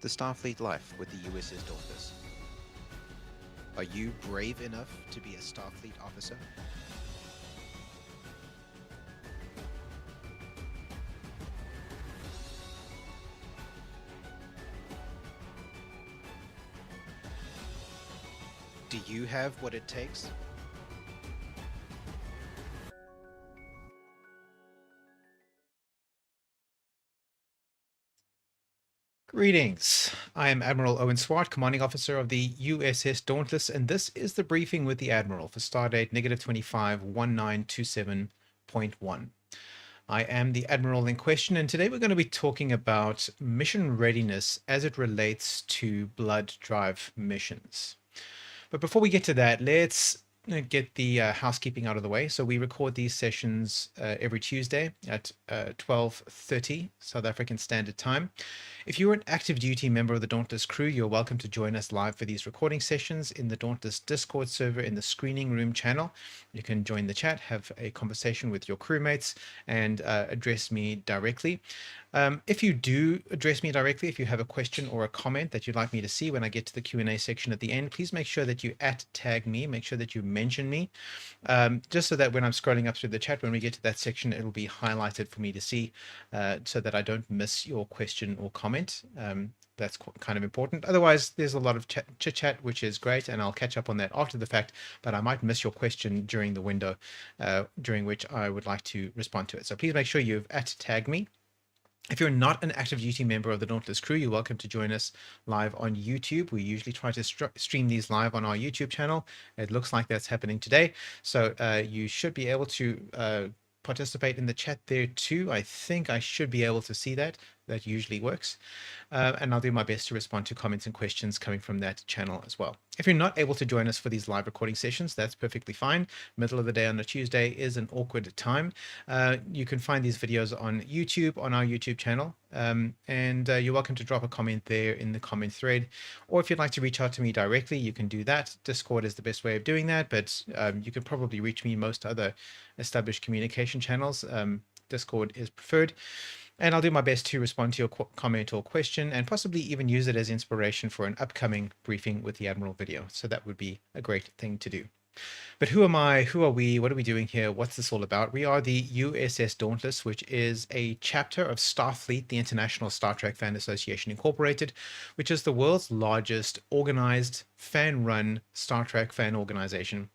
the Starfleet life with the USS Dauntless. Are you brave enough to be a Starfleet officer? Do you have what it takes? Greetings. I am Admiral Owen Swart, Commanding Officer of the USS Dauntless, and this is the briefing with the Admiral for Stardate -25-1927.1. I am the Admiral in question, and today we're going to be talking about mission readiness as it relates to blood drive missions. But before we get to that, let's get the housekeeping out of the way. So we record these sessions every Tuesday at 12:30 South African Standard Time. If you're an active duty member of the Dauntless crew, you're welcome to join us live for these recording sessions in the Dauntless Discord server in the Screening Room channel. You can join the chat, have a conversation with your crewmates, and address me directly. If you do address me directly, if you have a question or a comment that you'd like me to see when I get to the Q&A section at the end, please make sure that you @tag me, make sure that you mention me, just so that when I'm scrolling up through the chat, when we get to that section, it'll be highlighted for me to see so that I don't miss your question or comment. That's kind of important. Otherwise, there's a lot of chit chat, which is great, and I'll catch up on that after the fact, but I might miss your question during the window during which I would like to respond to it. So please make sure you've @tag me. If you're not an active duty member of the Dauntless crew, you're welcome to join us live on YouTube. We usually try to stream these live on our YouTube channel. It looks like that's happening today. So you should be able to participate in the chat there too. I think I should be able to see that. That usually works. And I'll do my best to respond to comments and questions coming from that channel as well. If you're not able to join us for these live recording sessions, that's perfectly fine. Middle of the day on a Tuesday is an awkward time. You can find these videos on YouTube, on our YouTube channel. And you're welcome to drop a comment there in the comment thread. Or if you'd like to reach out to me directly, you can do that. Discord is the best way of doing that, but you can probably reach me in most other established communication channels. Discord is preferred. And I'll do my best to respond to your comment or question and possibly even use it as inspiration for an upcoming briefing with the Admiral video. So that would be a great thing to do. But who am I? Who are we? What are we doing here? What's this all about? We are the USS Dauntless, which is a chapter of Starfleet, the International Star Trek Fan Association Incorporated, which is the world's largest organized, fan-run Star Trek fan organization.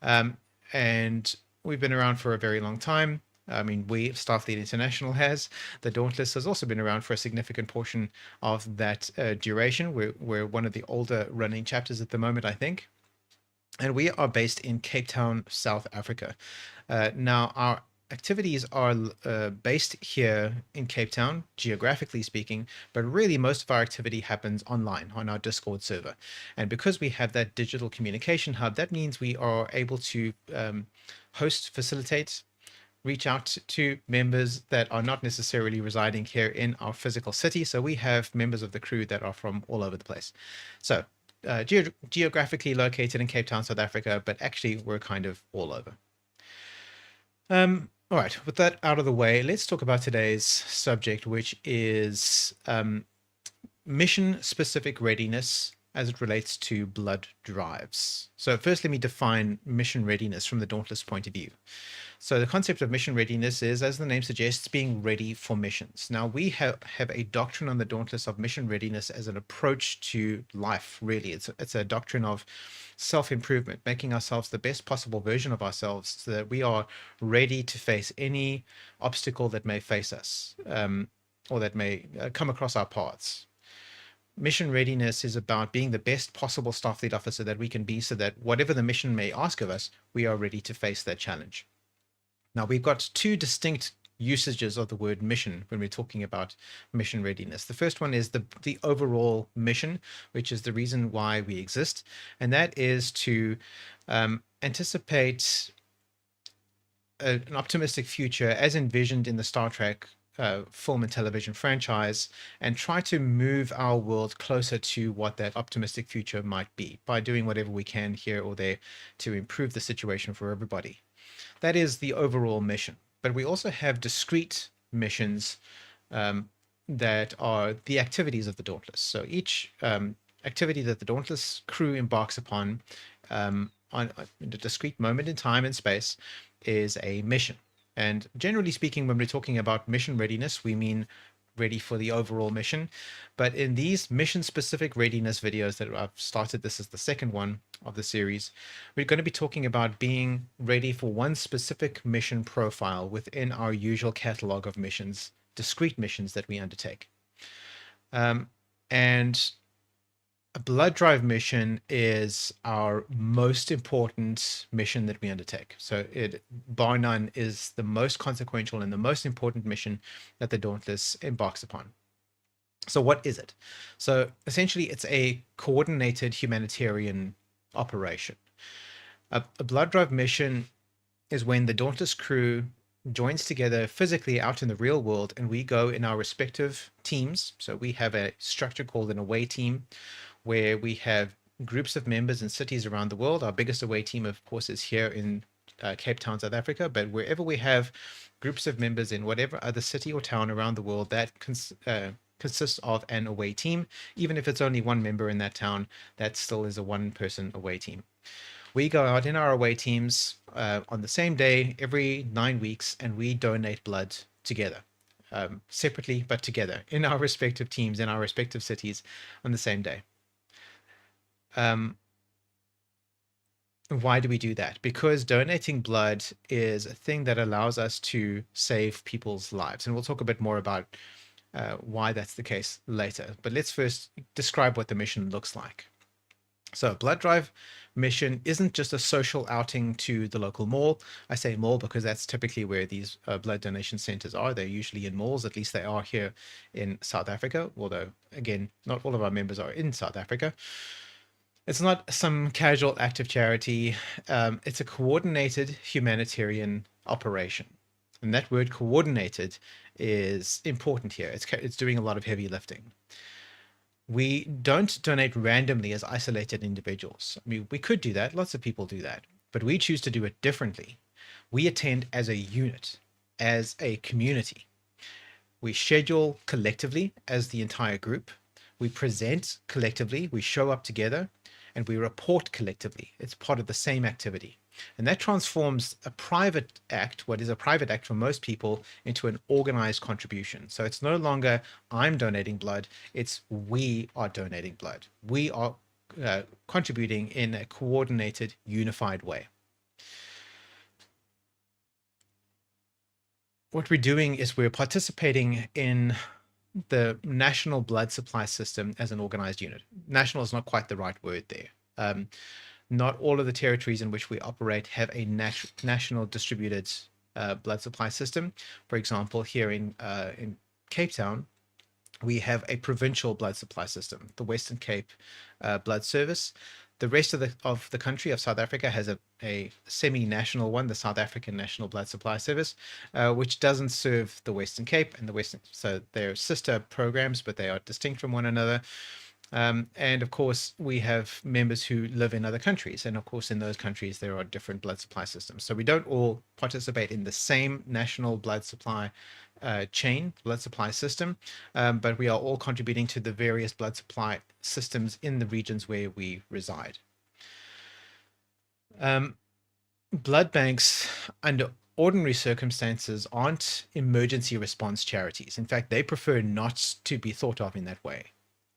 And we've been around for a very long time. I mean, Starfleet International has. The Dauntless has also been around for a significant portion of that duration. We're one of the older running chapters at the moment, I think. And we are based in Cape Town, South Africa. Now, our activities are based here in Cape Town, geographically speaking, but really most of our activity happens online on our Discord server. And because we have that digital communication hub, that means we are able to host, facilitate, reach out to members that are not necessarily residing here in our physical city. So we have members of the crew that are from all over the place. So geographically located in Cape Town, South Africa, but actually we're kind of all over. All right, with that out of the way, let's talk about today's subject, which is mission-specific readiness as it relates to blood drives. So first, let me define mission readiness from the Dauntless point of view. So the concept of mission readiness is, as the name suggests, being ready for missions. Now, we have a doctrine on the Dauntless of mission readiness as an approach to life, really. It's a doctrine of self-improvement, making ourselves the best possible version of ourselves so that we are ready to face any obstacle that may face us or that may come across our paths. Mission readiness is about being the best possible Starfleet officer that we can be so that whatever the mission may ask of us, we are ready to face that challenge. Now, we've got two distinct usages of the word mission when we're talking about mission readiness. The first one is the overall mission, which is the reason why we exist, and that is to anticipate an optimistic future as envisioned in the Star Trek film and television franchise, and try to move our world closer to what that optimistic future might be by doing whatever we can here or there to improve the situation for everybody. That is the overall mission. But we also have discrete missions that are the activities of the Dauntless. So each activity that the Dauntless crew embarks upon on a discrete moment in time and space is a mission. And generally speaking, when we're talking about mission readiness, we mean ready for the overall mission. But in these mission specific readiness videos that I've started, this is the second one of the series, we're going to be talking about being ready for one specific mission profile within our usual catalog of missions, discrete missions that we undertake. And a blood drive mission is our most important mission that we undertake. So it, bar none, is the most consequential and the most important mission that the Dauntless embarks upon. So what is it? So essentially it's a coordinated humanitarian operation. A blood drive mission is when the Dauntless crew joins together physically out in the real world, and we go in our respective teams. So we have a structure called an away team, where we have groups of members in cities around the world. Our biggest away team, of course, is here in Cape Town, South Africa. But wherever we have groups of members in whatever other city or town around the world, that consists of an away team. Even if it's only one member in that town, that still is a one-person away team. We go out in our away teams on the same day every 9 weeks, and we donate blood together, separately but together, in our respective teams, in our respective cities on the same day. Why do we do that? Because donating blood is a thing that allows us to save people's lives. And we'll talk a bit more about why that's the case later. But let's first describe what the mission looks like. So a blood drive mission isn't just a social outing to the local mall. I say mall because that's typically where these blood donation centers are. They're usually in malls, at least they are here in South Africa, although, again, not all of our members are in South Africa. It's not some casual act of charity. It's a coordinated humanitarian operation. And that word coordinated is important here. It's doing a lot of heavy lifting. We don't donate randomly as isolated individuals. I mean, we could do that. Lots of people do that. But we choose to do it differently. We attend as a unit, as a community. We schedule collectively as the entire group. We present collectively. We show up together. And we report collectively. It's part of the same activity. And that transforms a private act, what is a private act for most people, into an organized contribution. So it's no longer I'm donating blood, it's we are donating blood. We are contributing in a coordinated, unified way. What we're doing is we're participating in the national blood supply system as an organized unit. National is not quite the right word there. Not all of the territories in which we operate have a national distributed blood supply system. For example, here in Cape Town, we have a provincial blood supply system, the Western Cape Blood Service. The rest of the country of South Africa has a semi-national one, the South African National Blood Supply Service, which doesn't serve the Western Cape and the Western. So they're sister programs, but they are distinct from one another. And of course, we have members who live in other countries. And of course, in those countries, there are different blood supply systems. So we don't all participate in the same national blood supply blood supply system, but we are all contributing to the various blood supply systems in the regions where we reside. Blood banks, under ordinary circumstances, aren't emergency response charities. In fact, they prefer not to be thought of in that way.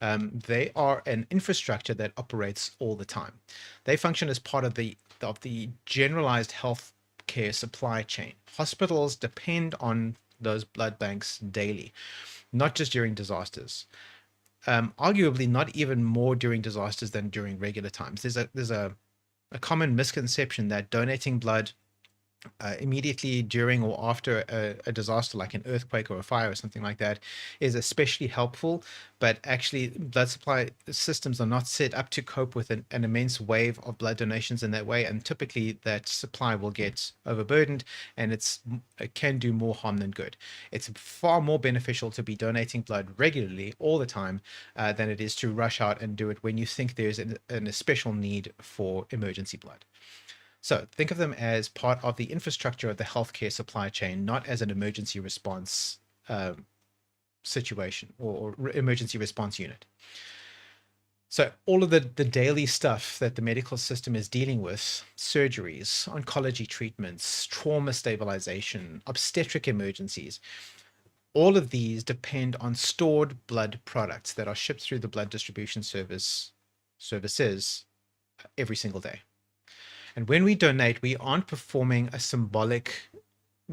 They are an infrastructure that operates all the time. They function as part of the generalized health care supply chain. Hospitals depend on those blood banks daily, not just during disasters. Arguably, not even more during disasters than during regular times. There's a common misconception that donating blood immediately during or after a disaster like an earthquake or a fire or something like that is especially helpful, but actually blood supply systems are not set up to cope with an immense wave of blood donations in that way, and typically that supply will get overburdened and it can do more harm than good. It's far more beneficial to be donating blood regularly all the time than it is to rush out and do it when you think there's a special need for emergency blood. So think of them as part of the infrastructure of the healthcare supply chain, not as an emergency response situation or emergency response unit. So all of the daily stuff that the medical system is dealing with, surgeries, oncology treatments, trauma stabilization, obstetric emergencies, all of these depend on stored blood products that are shipped through the blood distribution services every single day. And when we donate, we aren't performing a symbolic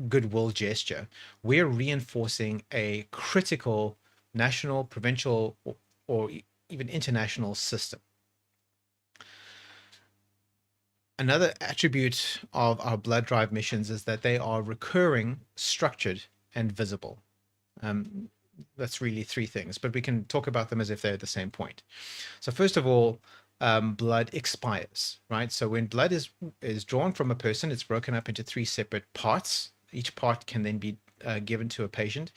goodwill gesture. We're reinforcing a critical national, provincial, or even international system. Another attribute of our blood drive missions is that they are recurring, structured, and visible. That's really three things, but we can talk about them as if they're the same point. So first of all, blood expires, right? So when blood is drawn from a person, it's broken up into three separate parts. Each part can then be given to a patient,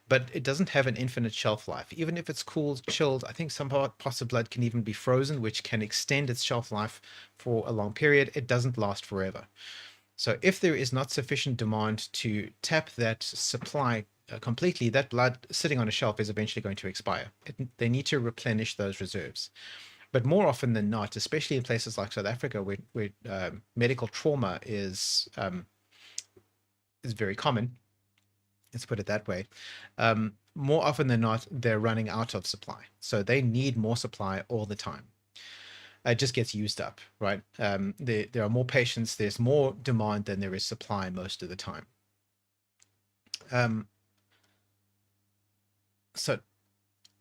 but it doesn't have an infinite shelf life. Even if it's cooled, chilled, I think some parts of blood can even be frozen, which can extend its shelf life for a long period. It doesn't last forever. So if there is not sufficient demand to tap that supply completely, that blood sitting on a shelf is eventually going to expire. They need to replenish those reserves. But more often than not, especially in places like South Africa, where medical trauma is very common, let's put it that way, more often than not, they're running out of supply. So they need more supply all the time. It just gets used up, right? There are more patients, there's more demand than there is supply most of the time. So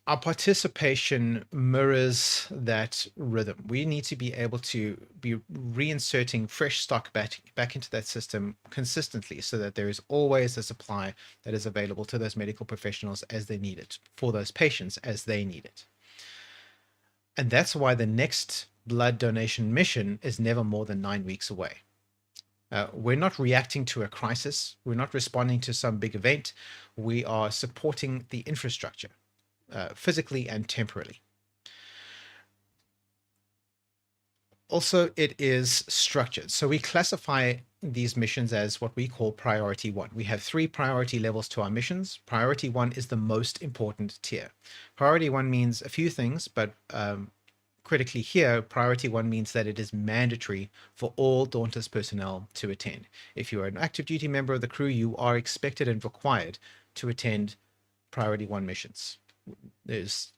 our participation mirrors that rhythm. We need to be able to be reinserting fresh stock back into that system consistently so that there is always a supply that is available to those medical professionals as they need it, for those patients as they need it. And that's why the next blood donation mission is never more than 9 weeks away. We're not reacting to a crisis. We're not responding to some big event. We are supporting the infrastructure, physically and temporally. Also, it is structured. So we classify these missions as what we call priority one. We have 3 priority levels to our missions. Priority one is the most important tier. Priority one means a few things, but critically here, priority one means that it is mandatory for all Dauntless personnel to attend. If you are an active duty member of the crew, you are expected and required to attend priority one missions. That's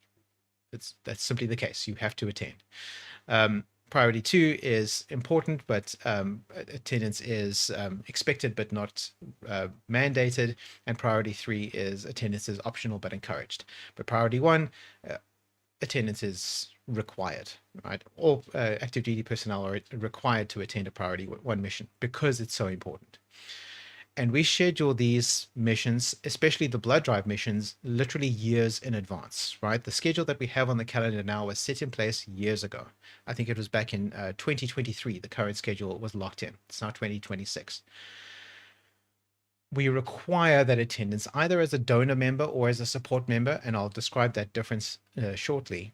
simply the case. You have to attend. Priority two is important, but attendance is expected but not mandated. And priority three is attendance is optional but encouraged. But priority one, attendance is required, right? All active duty personnel are required to attend a priority one mission because it's so important. And we schedule these missions, especially the blood drive missions, literally years in advance, right? The schedule that we have on the calendar now was set in place years ago. I think it was back in 2023, the current schedule was locked in. It's now 2026. We require that attendance either as a donor member or as a support member, and I'll describe that difference shortly,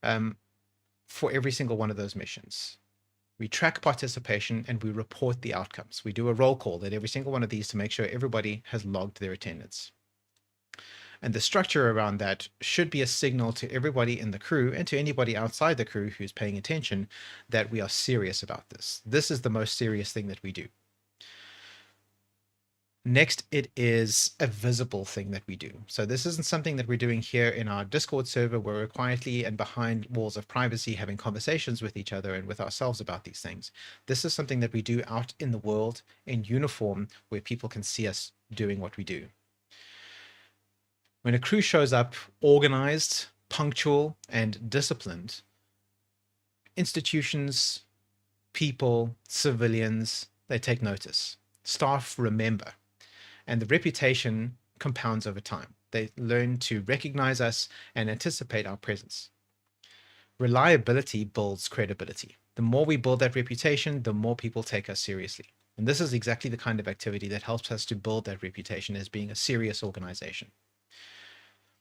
for every single one of those missions. We track participation and we report the outcomes. We do a roll call at every single one of these to make sure everybody has logged their attendance. And the structure around that should be a signal to everybody in the crew and to anybody outside the crew who's paying attention that we are serious about this. This is the most serious thing that we do. Next, it is a visible thing that we do. So this isn't something that we're doing here in our Discord server where we're quietly and behind walls of privacy having conversations with each other and with ourselves about these things. This is something that we do out in the world in uniform where people can see us doing what we do. When a crew shows up organized, punctual, and disciplined, institutions, people, civilians, they take notice. Staff remember. And the reputation compounds over time. They learn to recognize us and anticipate our presence. Reliability builds credibility. The more we build that reputation, the more people take us seriously. And this is exactly the kind of activity that helps us to build that reputation as being a serious organization.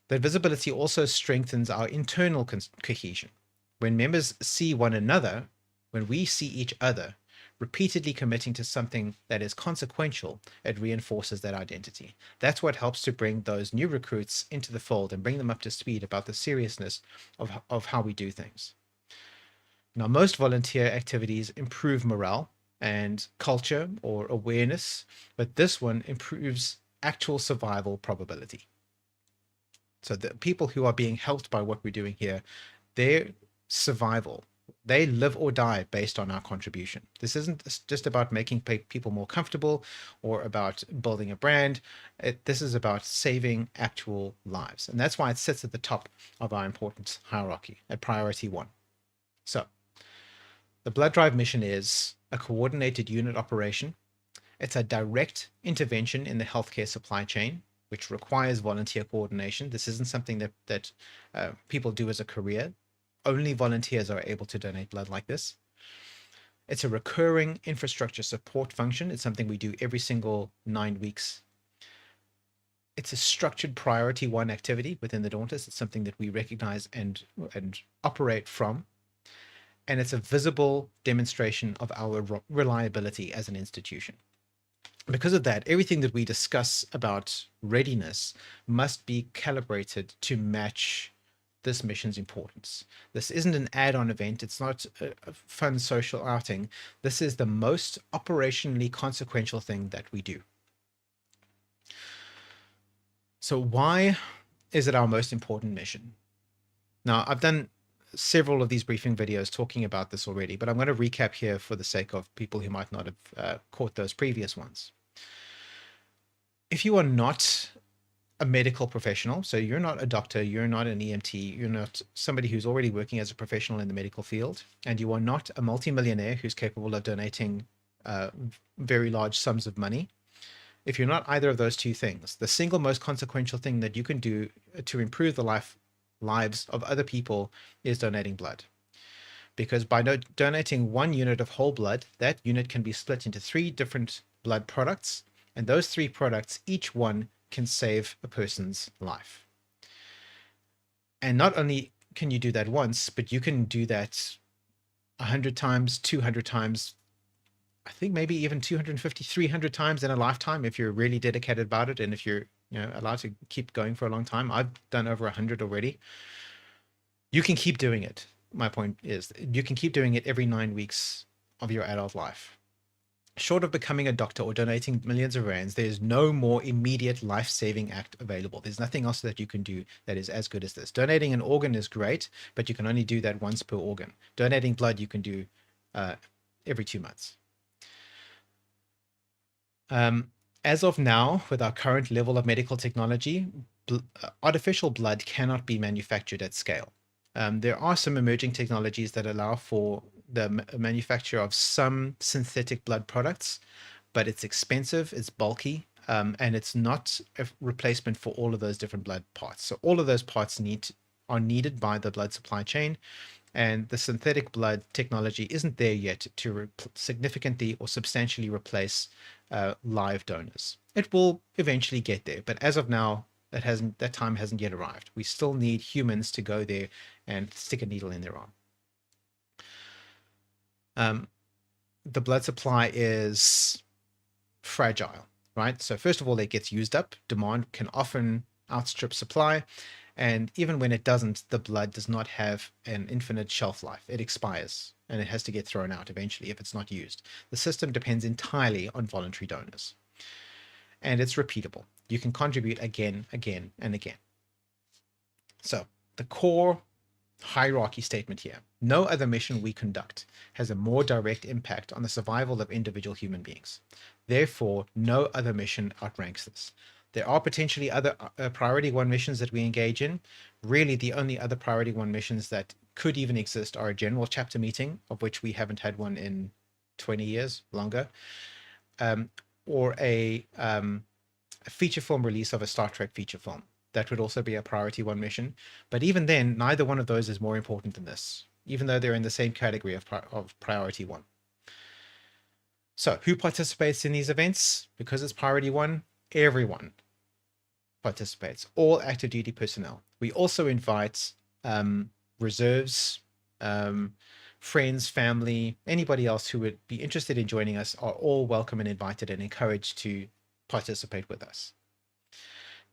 That visibility also strengthens our internal cohesion. When members see one another, when we see each other, repeatedly committing to something that is consequential, it reinforces that identity. That's what helps to bring those new recruits into the fold and bring them up to speed about the seriousness of how we do things. Now, most volunteer activities improve morale and culture or awareness, but this one improves actual survival probability. So the people who are being helped by what we're doing here, their survival, they live or die based on our contribution. This isn't just about making people more comfortable or about building a brand. This is about saving actual lives. And that's why it sits at the top of our importance hierarchy at priority 1. So the blood drive mission is a coordinated unit operation. It's a direct intervention in the healthcare supply chain, which requires volunteer coordination. This isn't something that people do as a career. Only volunteers are able to donate blood like this. It's a recurring infrastructure support function. It's something we do every single 9 weeks. It's a structured priority 1 activity within the Dauntless. It's something that we recognize and operate from. And it's a visible demonstration of our reliability as an institution. Because of that, everything that we discuss about readiness must be calibrated to match this mission's importance. This isn't an add-on event. It's not a fun social outing. This is the most operationally consequential thing that we do. So why is it our most important mission? Now, I've done several of these briefing videos talking about this already, but I'm going to recap here for the sake of people who might not have caught those previous ones. If you are not a medical professional, so you're not a doctor, you're not an EMT, you're not somebody who's already working as a professional in the medical field, and you are not a multimillionaire who's capable of donating very large sums of money, if you're not either of those two things, the single most consequential thing that you can do to improve the lives of other people is donating blood. Because by donating 1 unit of whole blood, that unit can be split into 3 different blood products, and those 3 products, each one can save a person's life. And not only can you do that once, but you can do that 100 times, 200 times, I think maybe even 250, 300 times in a lifetime if you're really dedicated about it, and if you're allowed to keep going for a long time. I've done over 100 already. You can keep doing it. My point is you can keep doing it every 9 weeks of your adult life. Short of becoming a doctor or donating millions of rands, there's no more immediate life-saving act available. There's nothing else that you can do that is as good as this. Donating an organ is great, but you can only do that once per organ. Donating blood you can do every 2 months. As of now, with our current level of medical technology, artificial blood cannot be manufactured at scale. There are some emerging technologies that allow for the manufacture of some synthetic blood products, but it's expensive, it's bulky, and it's not a replacement for all of those different blood parts. So all of those parts are needed by the blood supply chain, and the synthetic blood technology isn't there yet to significantly or substantially replace live donors. It will eventually get there, but as of now, that time hasn't yet arrived. We still need humans to go there and stick a needle in their arm. The blood supply is fragile, right? So first of all, it gets used up. Demand can often outstrip supply. And even when it doesn't, the blood does not have an infinite shelf life. It expires and it has to get thrown out eventually if it's not used. The system depends entirely on voluntary donors. And it's repeatable. You can contribute again, again, and again. So the core hierarchy statement here: no other mission we conduct has a more direct impact on the survival of individual human beings. Therefore, no other mission outranks this. There are potentially other priority 1 missions that we engage in. Really, the only other priority 1 missions that could even exist are a general chapter meeting, of which we haven't had one in 20 years, longer, or a feature film release of a Star Trek feature film. That would also be a priority 1 mission. But even then, neither one of those is more important than this, even though they're in the same category of priority 1. So who participates in these events? Because it's priority 1, everyone participates, all active duty personnel. We also invite reserves, friends, family, anybody else who would be interested in joining us are all welcome and invited and encouraged to participate with us.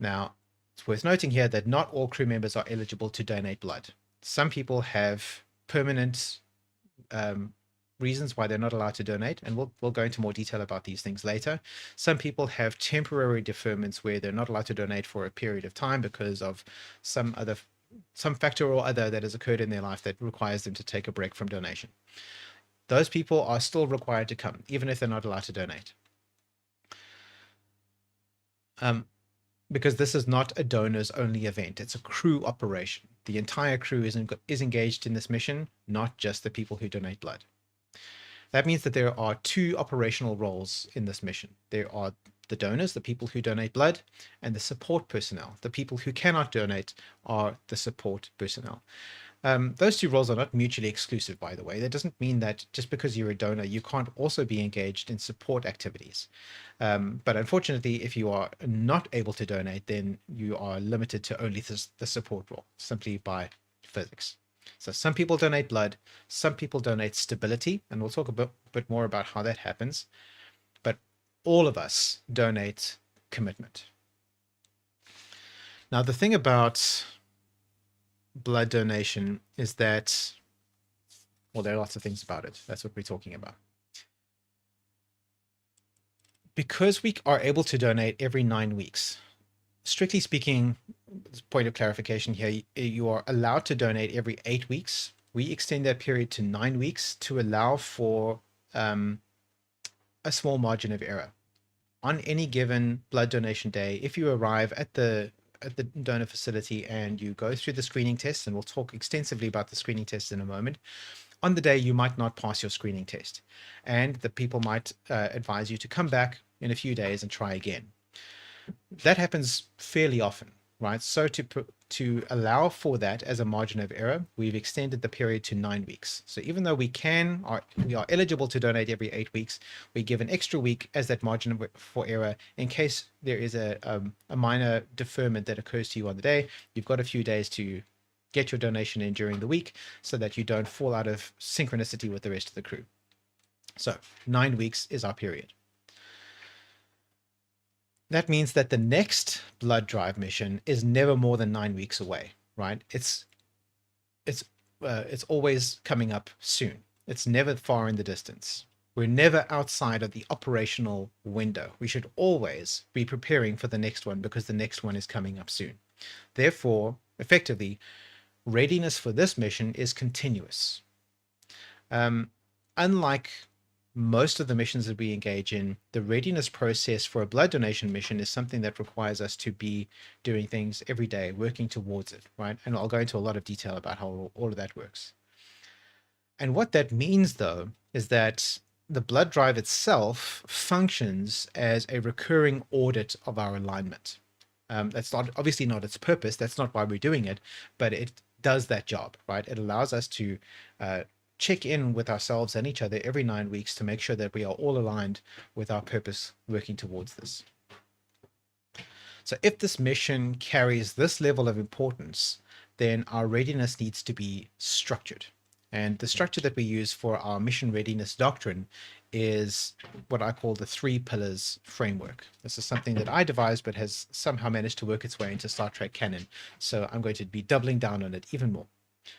Now, it's worth noting here that not all crew members are eligible to donate blood. Some people have permanent reasons why they're not allowed to donate, and we'll go into more detail about these things later. Some people have temporary deferments where they're not allowed to donate for a period of time because of some factor or other that has occurred in their life that requires them to take a break from donation. Those people are still required to come, even if they're not allowed to donate. Because this is not a donors only event. It's a crew operation. The entire crew is engaged in this mission, not just the people who donate blood. That means that there are two operational roles in this mission. There are the donors, the people who donate blood, and the support personnel. The people who cannot donate are the support personnel. Those two roles are not mutually exclusive, by the way. That doesn't mean that just because you're a donor, you can't also be engaged in support activities. But unfortunately, if you are not able to donate, then you are limited to only the support role, simply by physics. So some people donate blood, some people donate stability, and we'll talk a bit more about how that happens. But all of us donate commitment. Now, the thing about blood donation is that, well, there are lots of things about it. That's what we're talking about. Because we are able to donate every 9 weeks, strictly speaking, point of clarification here, you are allowed to donate every 8 weeks. We extend that period to 9 weeks to allow for a small margin of error. On any given blood donation day, if you arrive at the donor facility and you go through the screening test, and we'll talk extensively about the screening test in a moment, on the day you might not pass your screening test, and the people might advise you to come back in a few days and try again. That happens fairly often, right? So to allow for that as a margin of error, we've extended the period to 9 weeks. So even though we are eligible to donate every 8 weeks, we give an extra week as that margin for error in case there is a minor deferment that occurs to you on the day. You've got a few days to get your donation in during the week so that you don't fall out of synchronicity with the rest of the crew. So 9 weeks is our period. That means that the next blood drive mission is never more than 9 weeks away, right? It's always coming up soon. It's never far in the distance. We're never outside of the operational window. We should always be preparing for the next one because the next one is coming up soon. Therefore, effectively, readiness for this mission is continuous. Unlike most of the missions that we engage in, the readiness process for a blood donation mission is something that requires us to be doing things every day, working towards it, right? And I'll go into a lot of detail about how all of that works. And what that means, though, is that the blood drive itself functions as a recurring audit of our alignment. That's obviously not its purpose. That's not why we're doing it, but it does that job, right? It allows us to check in with ourselves and each other every 9 weeks to make sure that we are all aligned with our purpose working towards this. So if this mission carries this level of importance, then our readiness needs to be structured. And the structure that we use for our mission readiness doctrine is what I call the 3 pillars framework. This is something that I devised, but has somehow managed to work its way into Star Trek canon. So I'm going to be doubling down on it even more.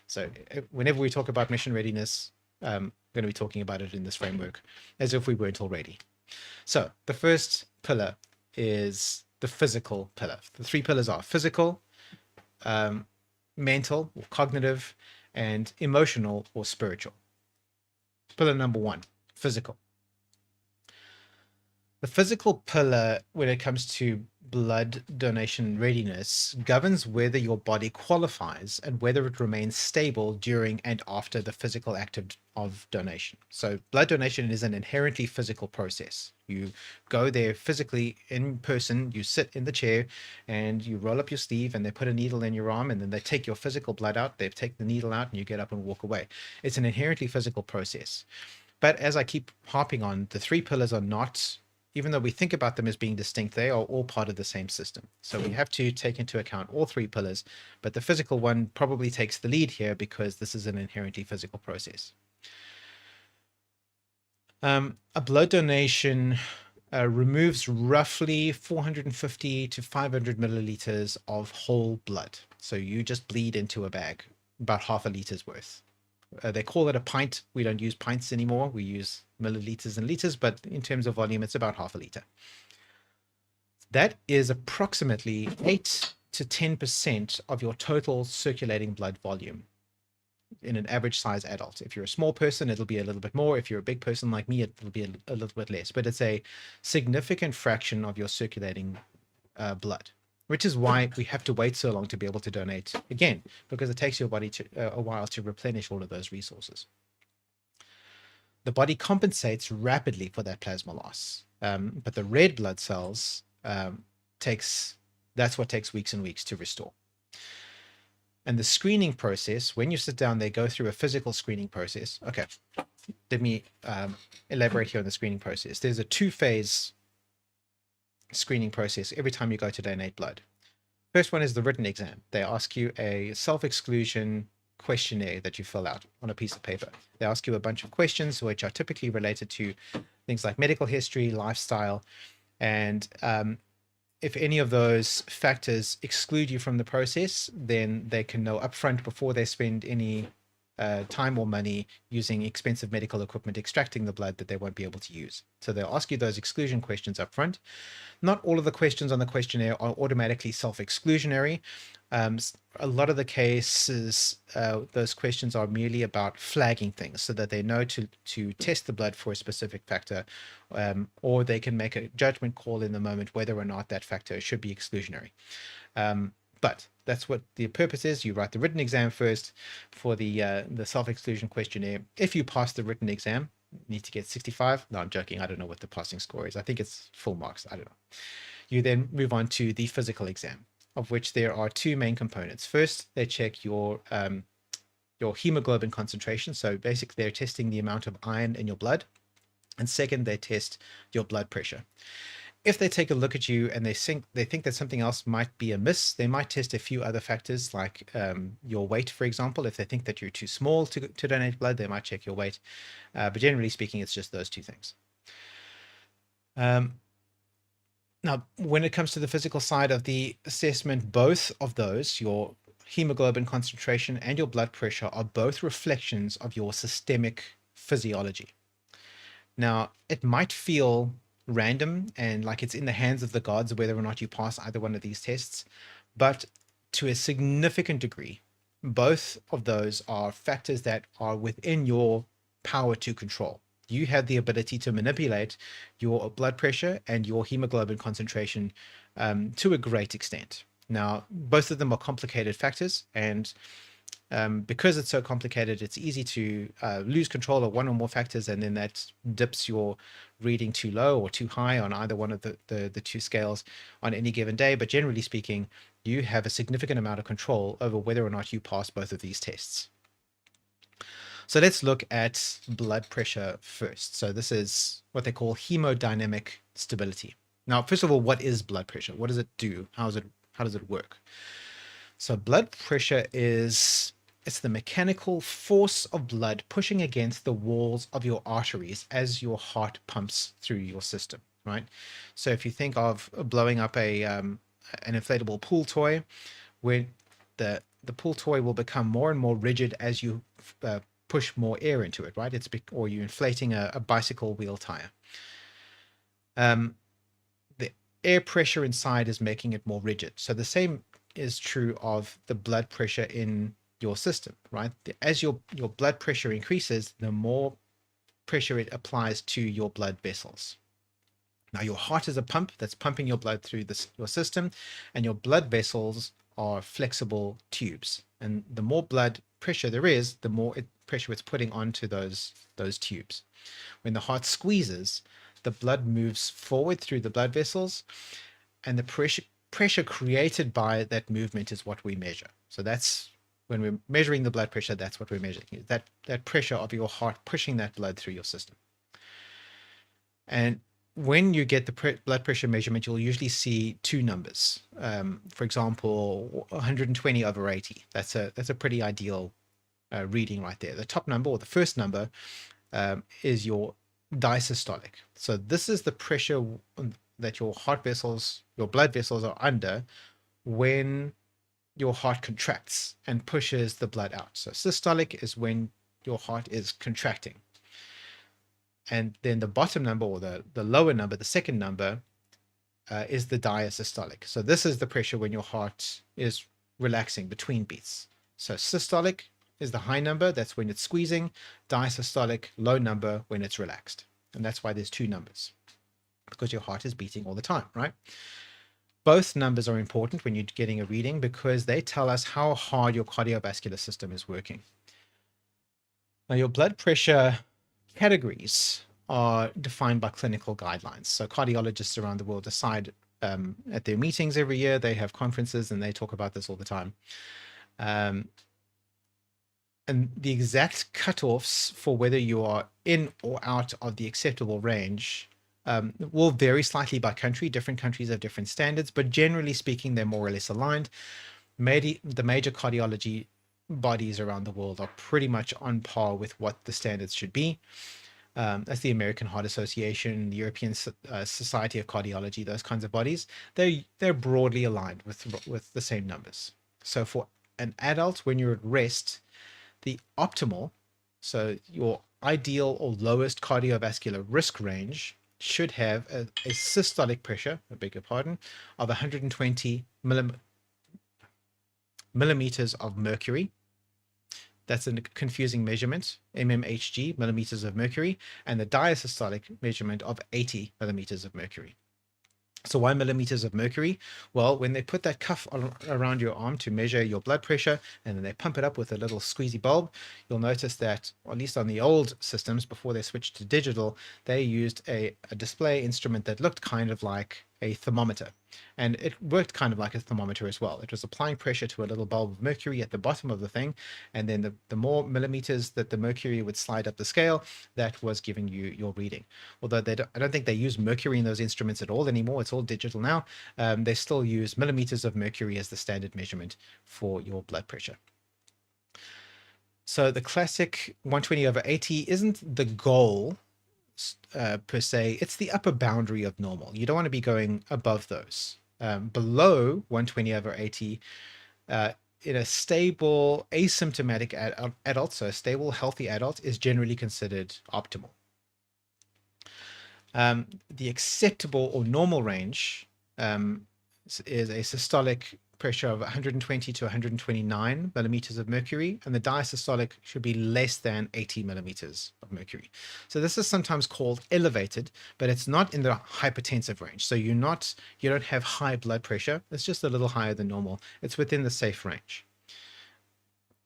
So whenever we talk about mission readiness, I'm going to be talking about it in this framework as if we weren't already. So the first pillar is the physical pillar. The 3 pillars are physical, mental or cognitive, and emotional or spiritual. Pillar number 1, physical. The physical pillar, when it comes to blood donation readiness, governs whether your body qualifies and whether it remains stable during and after the physical act of donation. So blood donation is an inherently physical process. You go there physically in person, you sit in the chair and you roll up your sleeve and they put a needle in your arm and then they take your physical blood out, they take the needle out and you get up and walk away. It's an inherently physical process. But as I keep harping on, the 3 pillars are not, even though we think about them as being distinct, they are all part of the same system. So we have to take into account all 3 pillars, but the physical one probably takes the lead here because this is an inherently physical process. A blood donation removes roughly 450 to 500 milliliters of whole blood. So you just bleed into a bag, about half a liter's worth. They call it a pint. We don't use pints anymore. We use milliliters and liters, but in terms of volume, it's about half a liter. That is approximately 8 to 10% of your total circulating blood volume in an average size adult. If you're a small person, it'll be a little bit more. If you're a big person like me, it'll be a little bit less, but it's a significant fraction of your circulating blood, which is why we have to wait so long to be able to donate again, because it takes your body a while to replenish all of those resources. The body compensates rapidly for that plasma loss, but the red blood cells that's what takes weeks and weeks to restore. And the screening process, when you sit down, they go through a physical screening process. Okay, let me elaborate here on the screening process. There's a 2-phase screening process every time you go to donate blood. First one is the written exam. They ask you a self-exclusion questionnaire that you fill out on a piece of paper. They ask you a bunch of questions which are typically related to things like medical history, lifestyle, and if any of those factors exclude you from the process, then they can know upfront before they spend any time or money using expensive medical equipment extracting the blood that they won't be able to use. So they'll ask you those exclusion questions up front. Not all of the questions on the questionnaire are automatically self-exclusionary. A lot of the cases, those questions are merely about flagging things so that they know to test the blood for a specific factor, or they can make a judgment call in the moment whether or not that factor should be exclusionary. But that's what the purpose is. You write the written exam first for the self-exclusion questionnaire. If you pass the written exam, you need to get 65. No, I'm joking. I don't know what the passing score is. I think it's full marks. I don't know. You then move on to the physical exam, of which there are 2 main components. First, they check your hemoglobin concentration. So basically, they're testing the amount of iron in your blood. And second, they test your blood pressure. If they take a look at you and they think that something else might be amiss, they might test a few other factors like your weight, for example. If they think that you're too small to donate blood, they might check your weight. But generally speaking, it's just those 2 things. Now, when it comes to the physical side of the assessment, both of those, your hemoglobin concentration and your blood pressure, are both reflections of your systemic physiology. Now, it might feel random and like it's in the hands of the gods whether or not you pass either one of these tests, but to a significant degree, both of those are factors that are within your power to control. You have the ability to manipulate your blood pressure and your hemoglobin concentration to a great extent. Now, both of them are complicated factors, and because it's so complicated, it's easy to lose control of one or more factors, and then that dips your reading too low or too high on either one of the 2 scales on any given day. But generally speaking, you have a significant amount of control over whether or not you pass both of these tests. So let's look at blood pressure first. So this is what they call hemodynamic stability. Now, first of all, what is blood pressure? What does it do? How does it work? So blood pressure it's the mechanical force of blood pushing against the walls of your arteries as your heart pumps through your system, right? So if you think of blowing up an inflatable pool toy, where the pool toy will become more and more rigid as you push more air into it, right? Or you're inflating a bicycle wheel tire. The air pressure inside is making it more rigid. So the same is true of the blood pressure in your system, right? As your blood pressure increases, the more pressure it applies to your blood vessels. Now, your heart is a pump that's pumping your blood through your system, and your blood vessels are flexible tubes. And the more blood pressure there is, the more pressure it's putting onto those tubes. When the heart squeezes, the blood moves forward through the blood vessels, and the pressure created by that movement is what we measure. So that's when we're measuring the blood pressure, that's what we're measuring, that pressure of your heart pushing that blood through your system. And when you get the blood pressure measurement, you'll usually see 2 numbers. For example, 120/80. That's a pretty ideal reading right there. The top number, or the first number, is your diastolic. So this is the pressure that your heart vessels, your blood vessels are under when your heart contracts and pushes the blood out. So systolic is when your heart is contracting. And then the bottom number, or the lower number, the second number, is the diasystolic. So this is the pressure when your heart is relaxing between beats. So systolic is the high number, that's when it's squeezing. Diasystolic, low number, when it's relaxed. And that's why there's two numbers, because your heart is beating all the time, right? Both numbers are important when you're getting a reading because they tell us how hard your cardiovascular system is working. Now, your blood pressure categories are defined by clinical guidelines. So cardiologists around the world decide at their meetings every year. They have conferences and they talk about this all the time. And the exact cutoffs for whether you are in or out of the acceptable range will vary slightly by country. Different countries have different standards, but generally speaking, they're more or less aligned. The major cardiology bodies around the world are pretty much on par with what the standards should be. That's the American Heart Association, the European Society of Cardiology, those kinds of bodies. They're broadly aligned with the same numbers. So for an adult, when you're at rest, the optimal, so your ideal or lowest cardiovascular risk range, should have a systolic pressure, I beg your pardon, of 120 millimeters of mercury. That's a confusing measurement, mmHg, millimeters of mercury, and the diastolic measurement of 80 millimeters of mercury. So why millimeters of mercury? Well, when they put that cuff around your arm to measure your blood pressure, and then they pump it up with a little squeezy bulb, you'll notice that, or at least on the old systems before they switched to digital, they used a display instrument that looked kind of like a thermometer. And it worked kind of like a thermometer as well. It was applying pressure to a little bulb of mercury at the bottom of the thing, and then the more millimeters that the mercury would slide up the scale, that was giving you your reading. Although I don't think they use mercury in those instruments at all anymore. It's all digital now. They still use millimeters of mercury as the standard measurement for your blood pressure. So the classic 120/80 isn't the goal per se. It's the upper boundary of normal. You don't want to be going above those. Below 120/80, in a stable, asymptomatic adult, so a stable, healthy adult, is generally considered optimal. The acceptable or normal range is a systolic pressure of 120 to 129 millimeters of mercury, and the diastolic should be less than 80 millimeters of mercury. So this is sometimes called elevated, but it's not in the hypertensive range. So you don't have high blood pressure. It's just a little higher than normal. It's within the safe range.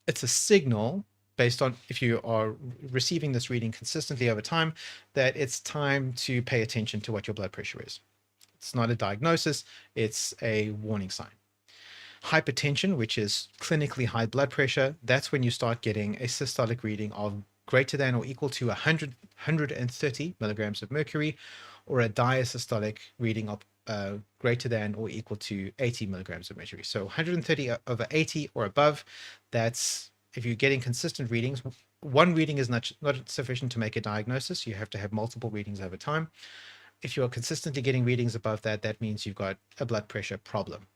It's a signal based on if you are receiving this reading consistently over time, that it's time to pay attention to what your blood pressure is. It's not a diagnosis, it's a warning sign. Hypertension, which is clinically high blood pressure, that's when you start getting a systolic reading of greater than or equal to 130 milligrams of mercury, or a diastolic reading of greater than or equal to 80 milligrams of mercury. So 130/80 or above, that's if you're getting consistent readings. One reading is not sufficient to make a diagnosis. You have to have multiple readings over time. If you're consistently getting readings above that, that means you've got a blood pressure problem.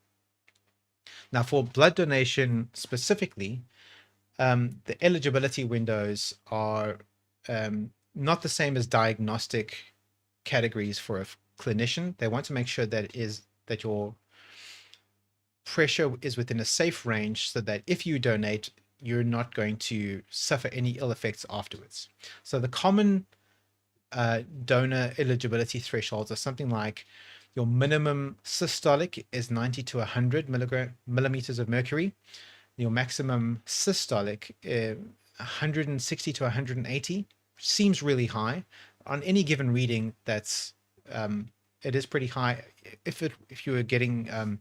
Now, for blood donation specifically, the eligibility windows are not the same as diagnostic categories for a clinician. They want to make sure that your pressure is within a safe range, so that if you donate, you're not going to suffer any ill effects afterwards. So the common donor eligibility thresholds are something like your minimum systolic is 90 to 100 millimeters of mercury. Your maximum systolic 160 to 180 seems really high. On any given reading, that's it is pretty high. If you were getting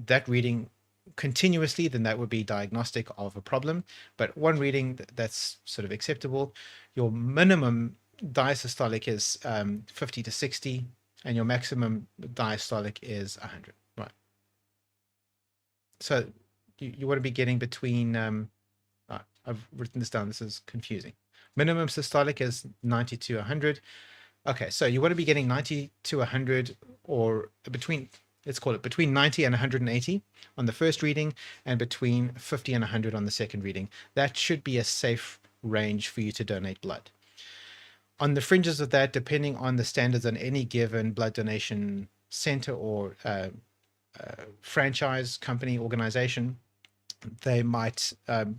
that reading continuously, then that would be diagnostic of a problem. But one reading, that's sort of acceptable. Your minimum diastolic is 50 to 60, and your maximum diastolic is 100. Right. So you want to be getting between, I've written this down, this is confusing. Minimum systolic is 90 to 100. Okay, so you want to be getting 90 to 100, or between, let's call it between 90 and 180 on the first reading, and between 50 and 100 on the second reading. That should be a safe range for you to donate blood. On the fringes of that, depending on the standards on any given blood donation center or franchise company organization, they might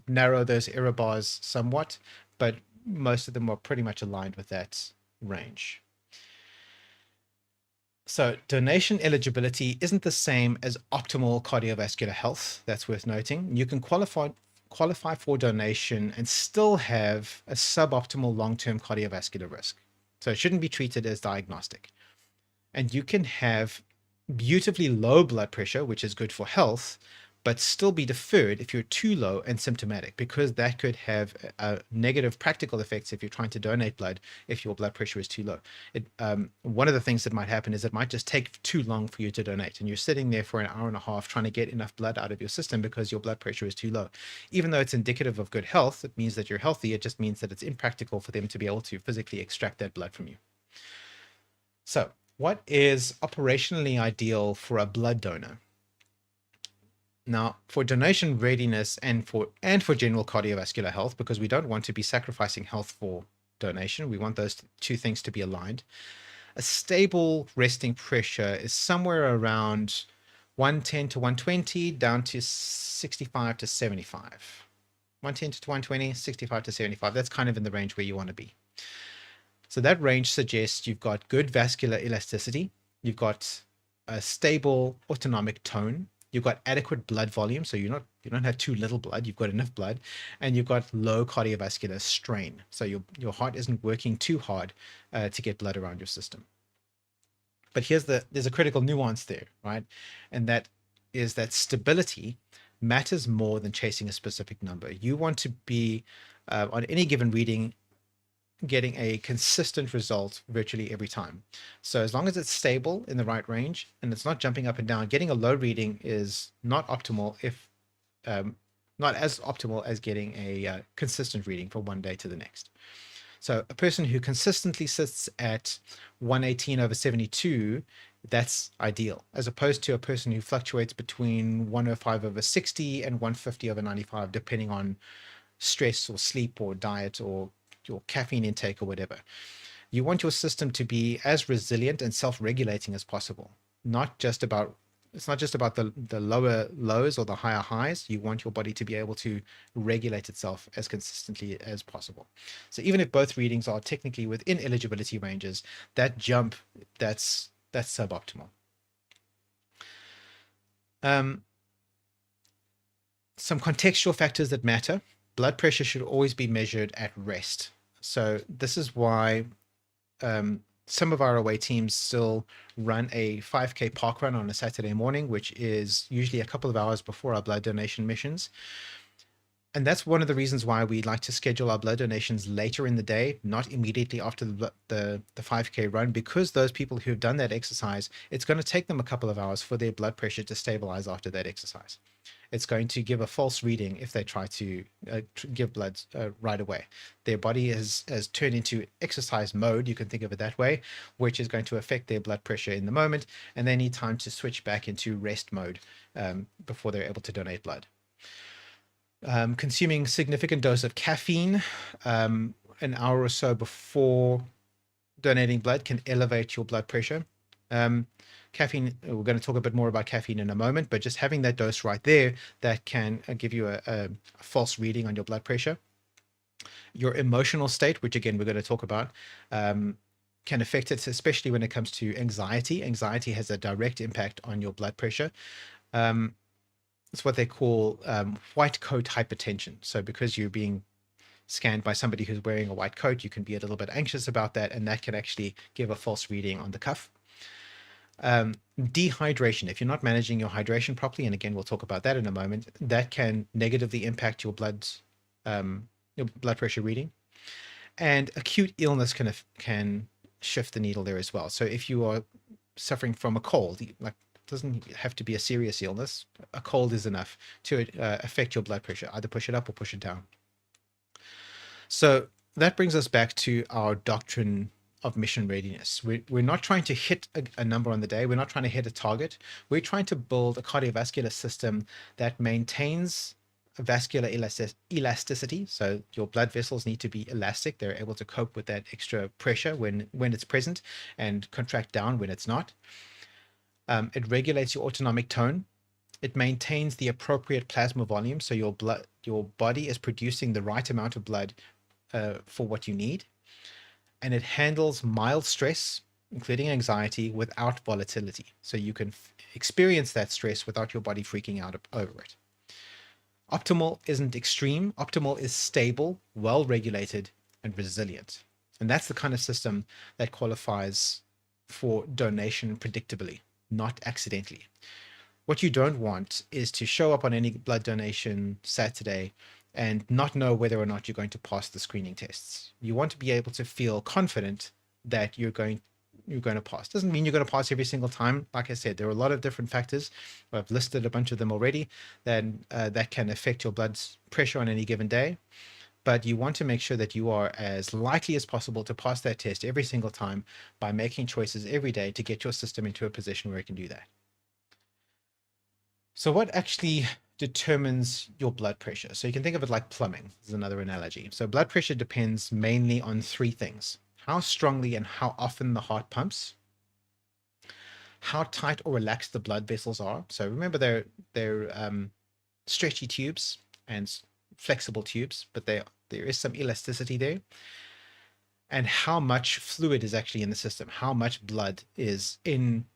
narrow those error bars somewhat, but most of them are pretty much aligned with that range. So donation eligibility isn't the same as optimal cardiovascular health. That's worth noting. You can qualify for donation and still have a suboptimal long-term cardiovascular risk. So it shouldn't be treated as diagnostic. And you can have beautifully low blood pressure, which is good for health, but still be deferred if you're too low and symptomatic, because that could have negative practical effects if you're trying to donate blood if your blood pressure is too low. One of the things that might happen is it might just take too long for you to donate, and you're sitting there for an hour and a half trying to get enough blood out of your system because your blood pressure is too low. Even though it's indicative of good health, it means that you're healthy. It just means that it's impractical for them to be able to physically extract that blood from you. So what is operationally ideal for a blood donor? Now, for donation readiness and for general cardiovascular health, because we don't want to be sacrificing health for donation, we want those two things to be aligned. A stable resting pressure is somewhere around 110 to 120 down to 65 to 75. 110 to 120, 65 to 75. That's kind of in the range where you want to be. So that range suggests you've got good vascular elasticity, you've got a stable autonomic tone, you've got adequate blood volume, so you don't have too little blood, you've got enough blood, and you've got low cardiovascular strain, so your heart isn't working too hard to get blood around your system. But there's a critical nuance there, right? And that is that stability matters more than chasing a specific number. You want to be on any given reading getting a consistent result virtually every time. So as long as it's stable in the right range and it's not jumping up and down, getting a low reading is not optimal, if not as optimal as getting a consistent reading from one day to the next. So a person who consistently sits at 118/72, that's ideal, as opposed to a person who fluctuates between 105/60 and 150/95, depending on stress or sleep or diet or your caffeine intake or whatever. You want your system to be as resilient and self-regulating as possible. It's not just about the lower lows or the higher highs. You want your body to be able to regulate itself as consistently as possible. So even if both readings are technically within eligibility ranges, that jump, that's suboptimal. Some contextual factors that matter. Blood pressure should always be measured at rest. So this is why some of our away teams still run a 5K park run on a Saturday morning, which is usually a couple of hours before our blood donation missions. And that's one of the reasons why we like to schedule our blood donations later in the day, not immediately after the 5K run, because those people who've done that exercise, it's going to take them a couple of hours for their blood pressure to stabilize after that exercise. It's going to give a false reading if they try to give blood right away. Their body has turned into exercise mode, you can think of it that way, which is going to affect their blood pressure in the moment, and they need time to switch back into rest mode before they're able to donate blood. Consuming significant dose of caffeine an hour or so before donating blood can elevate your blood pressure. Caffeine, we're going to talk a bit more about caffeine in a moment, but just having that dose right there, that can give you a false reading on your blood pressure. Your emotional state, which again, we're going to talk about, can affect it, especially when it comes to anxiety. Anxiety has a direct impact on your blood pressure. It's what they call white coat hypertension. So because you're being scanned by somebody who's wearing a white coat, you can be a little bit anxious about that, and that can actually give a false reading on the cuff. Dehydration, if you're not managing your hydration properly, and again we'll talk about that in a moment, that can negatively impact your blood pressure reading. And acute illness can shift the needle there as well. So if you are suffering from a cold, like, it doesn't have to be a serious illness, a cold is enough to affect your blood pressure, either push it up or push it down. So that brings us back to our doctrine of mission readiness. We're not trying to hit a number on the day. We're not trying to hit a target. We're trying to build a cardiovascular system that maintains vascular elasticity. So your blood vessels need to be elastic. They're able to cope with that extra pressure when it's present and contract down when it's not. It regulates your autonomic tone. It maintains the appropriate plasma volume. So your body is producing the right amount of blood for what you need. And it handles mild stress, including anxiety, without volatility. So you can experience that stress without your body freaking out over it. Optimal isn't extreme. Optimal is stable, well-regulated, and resilient. And that's the kind of system that qualifies for donation predictably, not accidentally. What you don't want is to show up on any blood donation Saturday and not know whether or not you're going to pass the screening tests. You want to be able to feel confident that you're going to pass. Doesn't mean you're going to pass every single time. Like I said, there are a lot of different factors. I've listed a bunch of them already that can affect your blood pressure on any given day. But you want to make sure that you are as likely as possible to pass that test every single time by making choices every day to get your system into a position where it can do that. So what actually determines your blood pressure? So you can think of it like plumbing. This is another analogy. So blood pressure depends mainly on three things: how strongly and how often the heart pumps, how tight or relaxed the blood vessels are. So remember, they're stretchy tubes and flexible tubes, but there is some elasticity there. And how much fluid is actually in the system, how much blood is in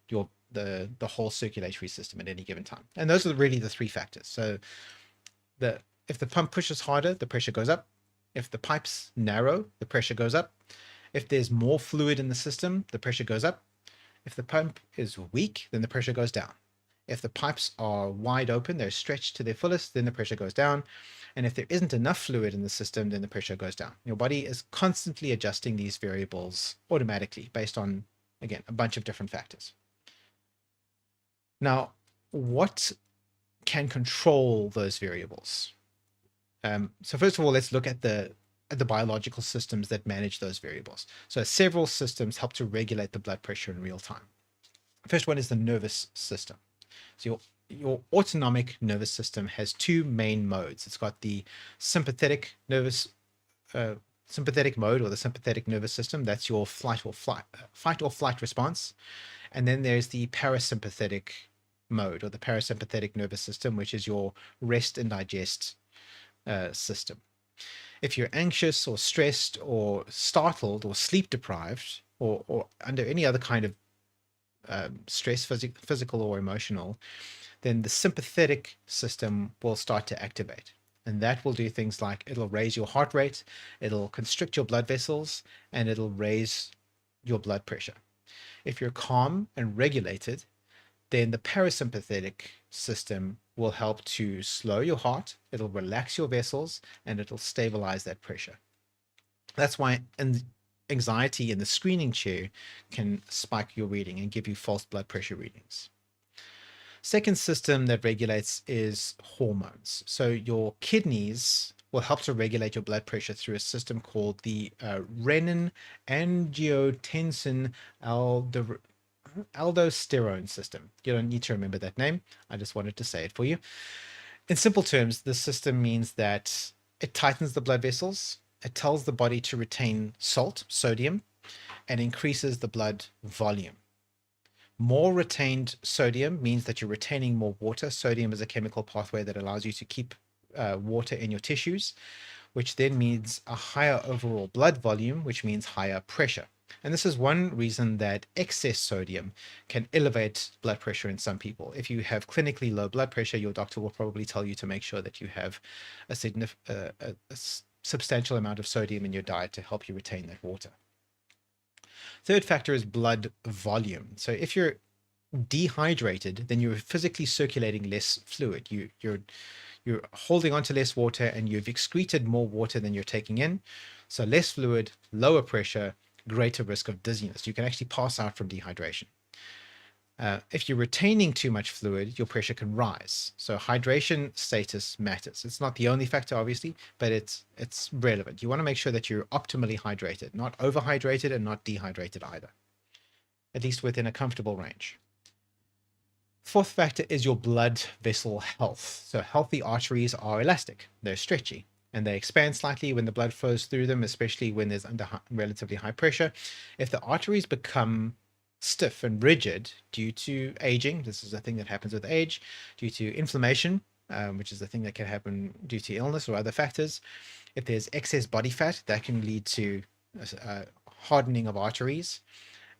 the whole circulatory system at any given time. And those are really the three factors. So if the pump pushes harder, the pressure goes up. If the pipes narrow, the pressure goes up. If there's more fluid in the system, the pressure goes up. If the pump is weak, then the pressure goes down. If the pipes are wide open, they're stretched to their fullest, then the pressure goes down. And if there isn't enough fluid in the system, then the pressure goes down. Your body is constantly adjusting these variables automatically based on, again, a bunch of different factors. Now, what can control those variables? So first of all, let's look at the biological systems that manage those variables. So several systems help to regulate the blood pressure in real time. The first one is the nervous system. So your autonomic nervous system has two main modes. It's got the sympathetic mode, or the sympathetic nervous system. That's your fight or flight response. And then there's the parasympathetic mode, or the parasympathetic nervous system, which is your rest and digest system. If you're anxious or stressed or startled or sleep deprived or under any other kind of stress, physical or emotional, then the sympathetic system will start to activate. And that will do things like it'll raise your heart rate, it'll constrict your blood vessels, and it'll raise your blood pressure. If you're calm and regulated, then the parasympathetic system will help to slow your heart, it'll relax your vessels, and it'll stabilize that pressure. That's why anxiety in the screening chair can spike your reading and give you false blood pressure readings. Second system that regulates is hormones. So your kidneys will help to regulate your blood pressure through a system called the renin-angiotensin aldosterone system. You don't need to remember that name. I just wanted to say it for you. In simple terms, this system means that it tightens the blood vessels, it tells the body to retain salt, sodium, and increases the blood volume. More retained sodium means that you're retaining more water. Sodium is a chemical pathway that allows you to keep water in your tissues, which then means a higher overall blood volume, which means higher pressure. And this is one reason that excess sodium can elevate blood pressure in some people. If you have clinically low blood pressure, your doctor will probably tell you to make sure that you have a substantial amount of sodium in your diet to help you retain that water. Third factor is blood volume. So if you're dehydrated, then you're physically circulating less fluid. You're holding on to less water, and you've excreted more water than you're taking in. So less fluid, lower pressure, greater risk of dizziness. You can actually pass out from dehydration. If you're retaining too much fluid, your pressure can rise. So hydration status matters. It's not the only factor, obviously, but it's relevant. You want to make sure that you're optimally hydrated, not overhydrated and not dehydrated either, at least within a comfortable range. Fourth factor is your blood vessel health. So healthy arteries are elastic, they're stretchy, and they expand slightly when the blood flows through them, especially when there's under relatively high pressure. If the arteries become stiff and rigid due to aging, this is a thing that happens with age, due to inflammation, which is a thing that can happen due to illness or other factors. If there's excess body fat, that can lead to hardening of arteries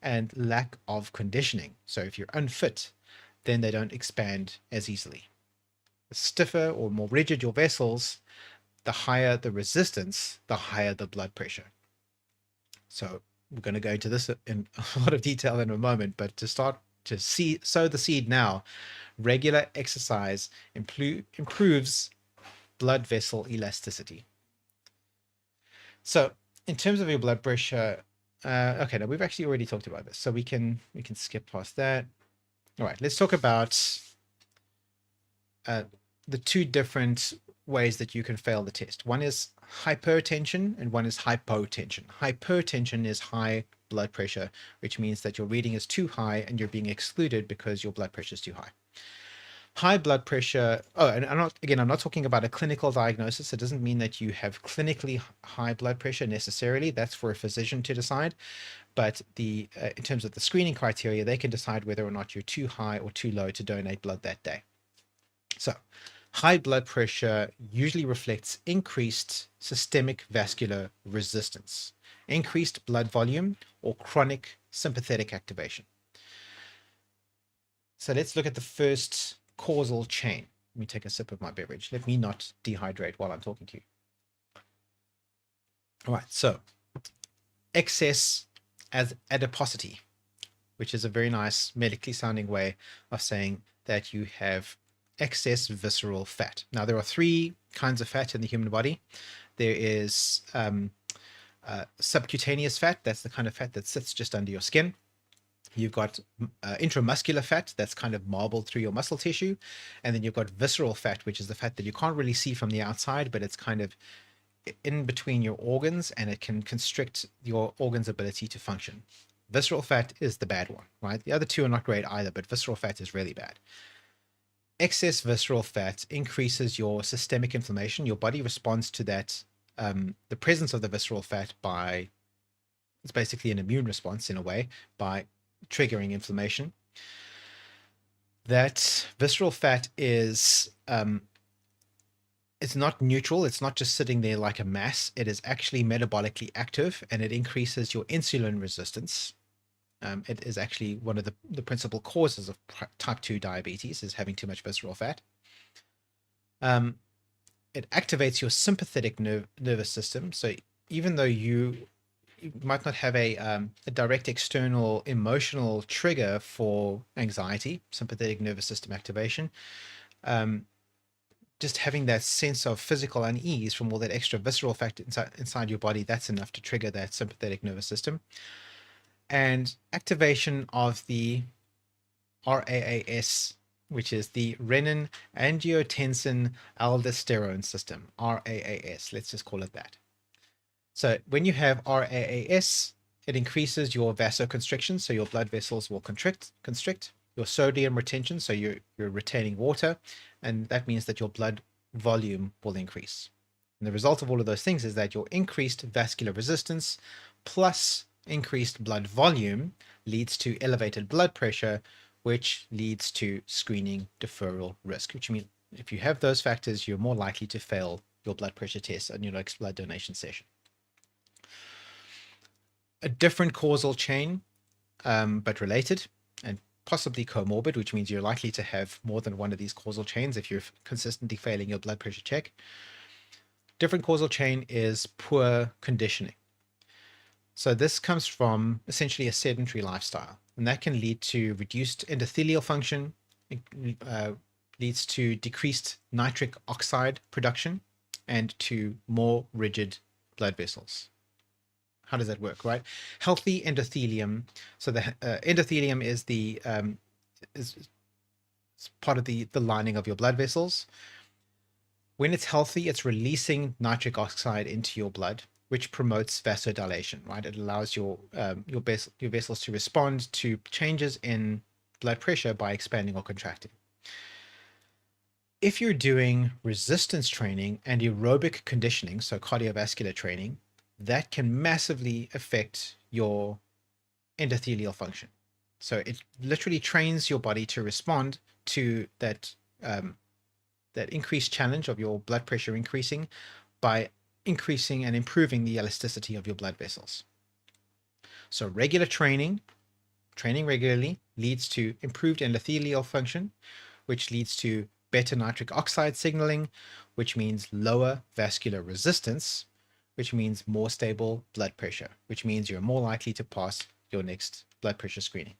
and lack of conditioning. So if you're unfit, then they don't expand as easily. The stiffer or more rigid your vessels, the higher the resistance, the higher the blood pressure. So we're going to go into this in a lot of detail in a moment, but to start to sow the seed now, regular exercise improves blood vessel elasticity. So in terms of your blood pressure, okay, now we've actually already talked about this, so we can skip past that. All right, let's talk about the two different ways that you can fail the test. One is hypertension and one is hypotension. Hypertension is high blood pressure, which means that your reading is too high and you're being excluded because your blood pressure is too high. High blood pressure, and I'm not talking about a clinical diagnosis. It doesn't mean that you have clinically high blood pressure necessarily. That's for a physician to decide. But in terms of the screening criteria, they can decide whether or not you're too high or too low to donate blood that day. So high blood pressure usually reflects increased systemic vascular resistance, increased blood volume, or chronic sympathetic activation. So let's look at the first causal chain. Let me take a sip of my beverage. Let me not dehydrate while I'm talking to you. All right, so excess as adiposity, which is a very nice medically sounding way of saying that you have excess visceral fat. Now, there are three kinds of fat in the human body. There is subcutaneous fat. That's the kind of fat that sits just under your skin. You've got intramuscular fat that's kind of marbled through your muscle tissue. And then you've got visceral fat, which is the fat that you can't really see from the outside, but it's kind of in between your organs and it can constrict your organs' ability to function. Visceral fat is the bad one, right? The other two are not great either, but visceral fat is really bad. Excess visceral fat increases your systemic inflammation. Your body responds to that, the presence of the visceral fat it's basically an immune response in a way, by triggering inflammation. That visceral fat is, it's not neutral. It's not just sitting there like a mass. It is actually metabolically active and it increases your insulin resistance. It is actually one of the principal causes of type 2 diabetes, is having too much visceral fat. It activates your sympathetic nervous system. So even though you might not have a direct external emotional trigger for anxiety, sympathetic nervous system activation, just having that sense of physical unease from all that extra visceral fat inside your body, that's enough to trigger that sympathetic nervous system. And activation of the RAAS, which is the renin-angiotensin-aldosterone system, RAAS, let's just call it that. So when you have RAAS, it increases your vasoconstriction, so your blood vessels will constrict, your sodium retention, so you're retaining water, and that means that your blood volume will increase. And the result of all of those things is that your increased vascular resistance plus increased blood volume leads to elevated blood pressure, which leads to screening deferral risk, which means if you have those factors, you're more likely to fail your blood pressure test on your next blood donation session. A different causal chain, but related and possibly comorbid, which means you're likely to have more than one of these causal chains if you're consistently failing your blood pressure check. Different causal chain is poor conditioning. So this comes from essentially a sedentary lifestyle, and that can lead to reduced endothelial function. It leads to decreased nitric oxide production and to more rigid blood vessels. How does that work, right? Healthy endothelium. So the endothelium is the is part of the lining of your blood vessels. When it's healthy, it's releasing nitric oxide into your blood, which promotes vasodilation, right? It allows your vessels to respond to changes in blood pressure by expanding or contracting. If you're doing resistance training and aerobic conditioning, so cardiovascular training, that can massively affect your endothelial function. So it literally trains your body to respond to that increased challenge of your blood pressure increasing by increasing and improving the elasticity of your blood vessels. So regular training regularly leads to improved endothelial function, which leads to better nitric oxide signaling, which means lower vascular resistance, which means more stable blood pressure, which means you're more likely to pass your next blood pressure screening.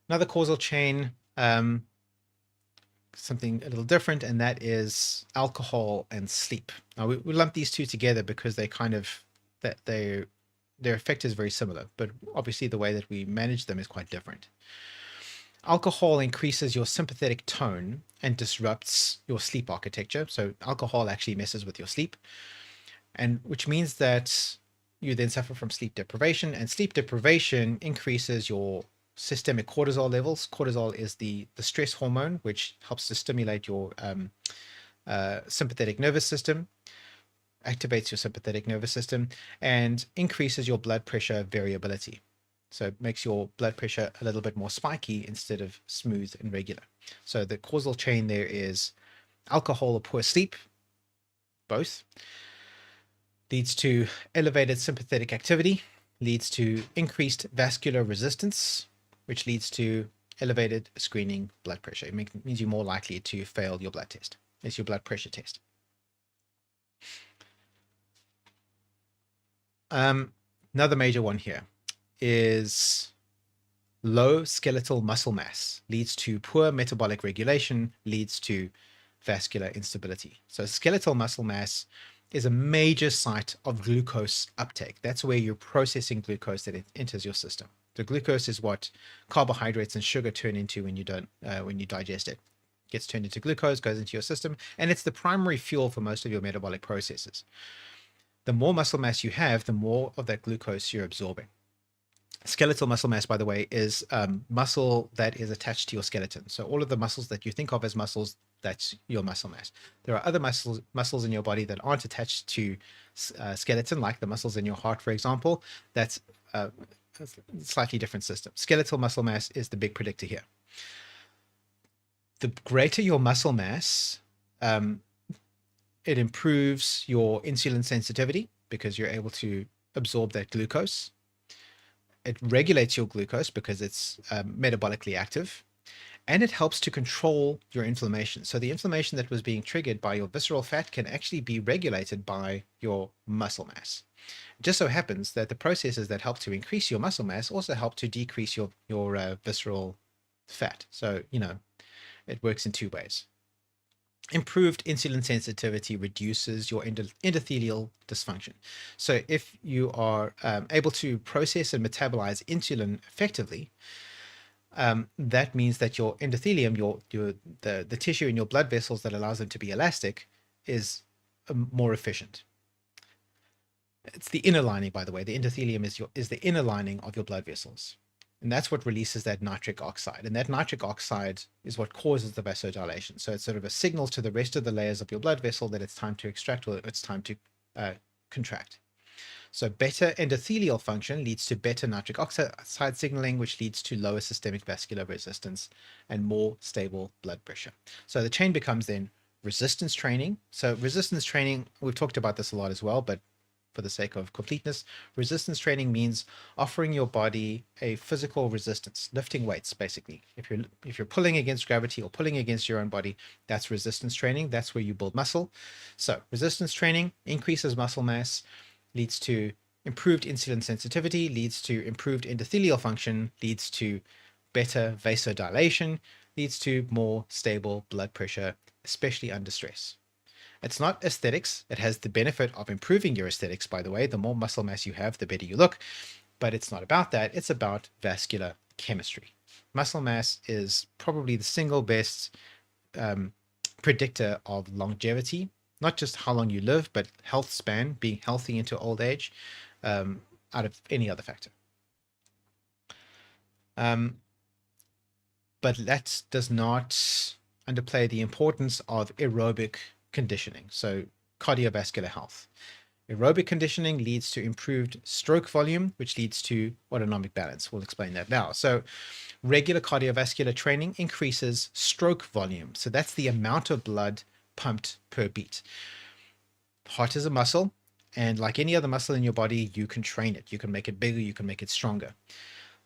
Another causal chain, something a little different, and that is alcohol and sleep. Now we lump these two together because they kind of their effect is very similar, but obviously the way that we manage them is quite different. Alcohol increases your sympathetic tone and disrupts your sleep architecture. So alcohol actually messes with your sleep, and which means that you then suffer from sleep deprivation, and sleep deprivation increases your systemic cortisol levels. Cortisol is the stress hormone, which helps to stimulate your sympathetic nervous system, activates your sympathetic nervous system, and increases your blood pressure variability. So it makes your blood pressure a little bit more spiky instead of smooth and regular. So the causal chain there is alcohol or poor sleep, both, leads to elevated sympathetic activity, leads to increased vascular resistance, which leads to elevated screening blood pressure. It means you're more likely to fail your blood test. It's your blood pressure test. Another major one here is low skeletal muscle mass leads to poor metabolic regulation, leads to vascular instability. So skeletal muscle mass is a major site of glucose uptake. That's where you're processing glucose that it enters your system. The glucose is what carbohydrates and sugar turn into when you digest it. It gets turned into glucose, goes into your system, and it's the primary fuel for most of your metabolic processes. The more muscle mass you have, the more of that glucose you're absorbing. Skeletal muscle mass, by the way, is muscle that is attached to your skeleton. So all of the muscles that you think of as muscles, that's your muscle mass. There are other muscles in your body that aren't attached to skeleton, like the muscles in your heart, for example. That's a slightly different system. Skeletal muscle mass is the big predictor here. The greater your muscle mass, it improves your insulin sensitivity because you're able to absorb that glucose. It regulates your glucose because it's metabolically active, and it helps to control your inflammation. So the inflammation that was being triggered by your visceral fat can actually be regulated by your muscle mass. It just so happens that the processes that help to increase your muscle mass also help to decrease your visceral fat. So, it works in two ways. Improved insulin sensitivity reduces your endothelial dysfunction. So if you are able to process and metabolize insulin effectively, that means that your endothelium, the tissue in your blood vessels that allows them to be elastic, is more efficient. It's the inner lining, by the way. The endothelium is the inner lining of your blood vessels. And that's what releases that nitric oxide. And that nitric oxide is what causes the vasodilation. So it's sort of a signal to the rest of the layers of your blood vessel that it's time to extract, or it's time to contract. So better endothelial function leads to better nitric oxide signaling, which leads to lower systemic vascular resistance and more stable blood pressure. So the chain becomes then resistance training. So resistance training, we've talked about this a lot as well, but for the sake of completeness, resistance training means offering your body a physical resistance, lifting weights, basically. If you're pulling against gravity or pulling against your own body, that's resistance training. That's where you build muscle. So resistance training increases muscle mass, leads to improved insulin sensitivity, leads to improved endothelial function, leads to better vasodilation, leads to more stable blood pressure, especially under stress. It's not aesthetics. It has the benefit of improving your aesthetics, by the way. The more muscle mass you have, the better you look. But it's not about that. It's about vascular chemistry. Muscle mass is probably the single best predictor of longevity, not just how long you live, but health span, being healthy into old age, out of any other factor. But that does not underplay the importance of aerobic conditioning, so cardiovascular health. Aerobic conditioning leads to improved stroke volume, which leads to autonomic balance. We'll explain that now. So regular cardiovascular training increases stroke volume. So that's the amount of blood pumped per beat. Heart is a muscle, and like any other muscle in your body, you can train it. You can make it bigger, you can make it stronger.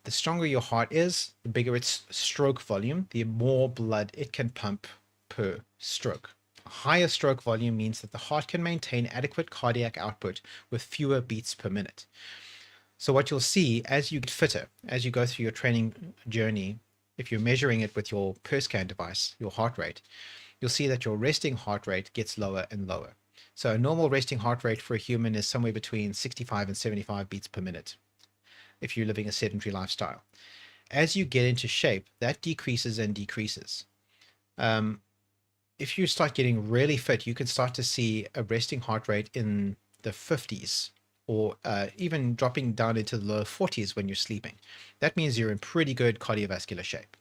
The stronger your heart is, the bigger its stroke volume, the more blood it can pump per stroke. A higher stroke volume means that the heart can maintain adequate cardiac output with fewer beats per minute. So what you'll see as you get fitter, as you go through your training journey, if you're measuring it with your per-scan device, your heart rate, you'll see that your resting heart rate gets lower and lower. So a normal resting heart rate for a human is somewhere between 65 and 75 beats per minute if you're living a sedentary lifestyle. As you get into shape, that decreases and decreases. If you start getting really fit, you can start to see a resting heart rate in the 50s, or even dropping down into the low 40s when you're sleeping. That means you're in pretty good cardiovascular shape.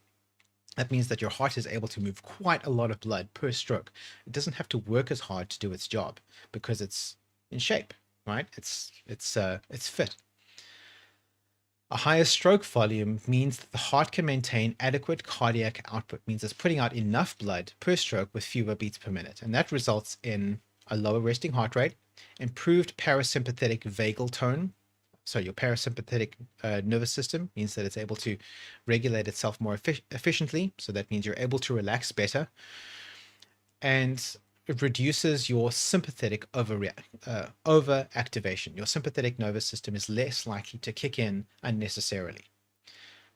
That means that your heart is able to move quite a lot of blood per stroke. It doesn't have to work as hard to do its job because it's in shape, right? It's fit. A higher stroke volume means that the heart can maintain adequate cardiac output, means it's putting out enough blood per stroke with fewer beats per minute. And that results in a lower resting heart rate, improved parasympathetic vagal tone. So your parasympathetic nervous system means that it's able to regulate itself more efficiently. So that means you're able to relax better. And it reduces your sympathetic overactivation. Your sympathetic nervous system is less likely to kick in unnecessarily.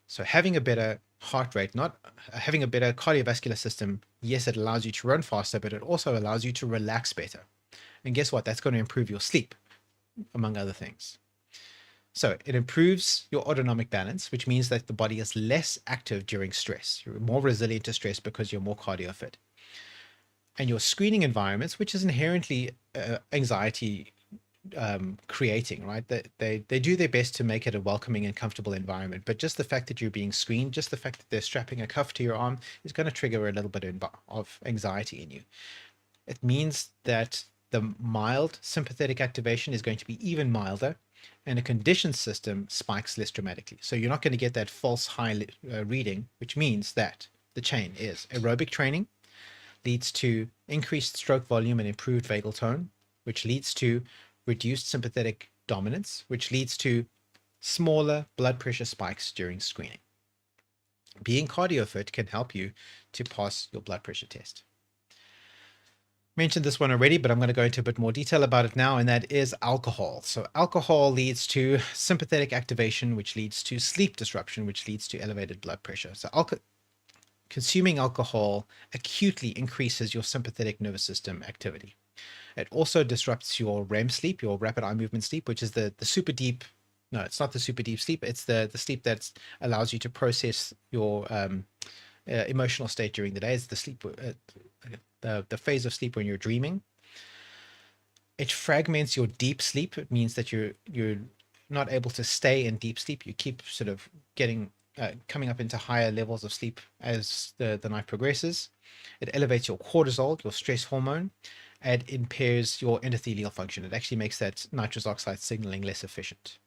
So having a better heart rate, not having a better cardiovascular system, yes, it allows you to run faster, but it also allows you to relax better. And guess what? That's going to improve your sleep, among other things. So it improves your autonomic balance, which means that the body is less active during stress. You're more resilient to stress because you're more cardio fit. And your screening environments, which is inherently anxiety creating, right? They do their best to make it a welcoming and comfortable environment. But just the fact that you're being screened, just the fact that they're strapping a cuff to your arm is going to trigger a little bit of anxiety in you. It means that the mild sympathetic activation is going to be even milder, and a conditioned system spikes less dramatically. So you're not going to get that false high reading, which means that the chain is aerobic training leads to increased stroke volume and improved vagal tone, which leads to reduced sympathetic dominance, which leads to smaller blood pressure spikes during screening. Being cardio fit can help you to pass your blood pressure test. Mentioned this one already, but I'm going to go into a bit more detail about it now, and that is alcohol. So alcohol leads to sympathetic activation, which leads to sleep disruption, which leads to elevated blood pressure. So consuming alcohol acutely increases your sympathetic nervous system activity. It also disrupts your REM sleep, your rapid eye movement sleep, which is the super deep. No, it's not the super deep sleep. It's the sleep that allows you to process your emotional state during the day. It's the sleep, the phase of sleep when you're dreaming. It fragments your deep sleep. It means that you're not able to stay in deep sleep. You keep sort of coming up into higher levels of sleep as the night progresses. It elevates your cortisol, your stress hormone, and impairs your endothelial function. It actually makes that nitrous oxide signaling less efficient.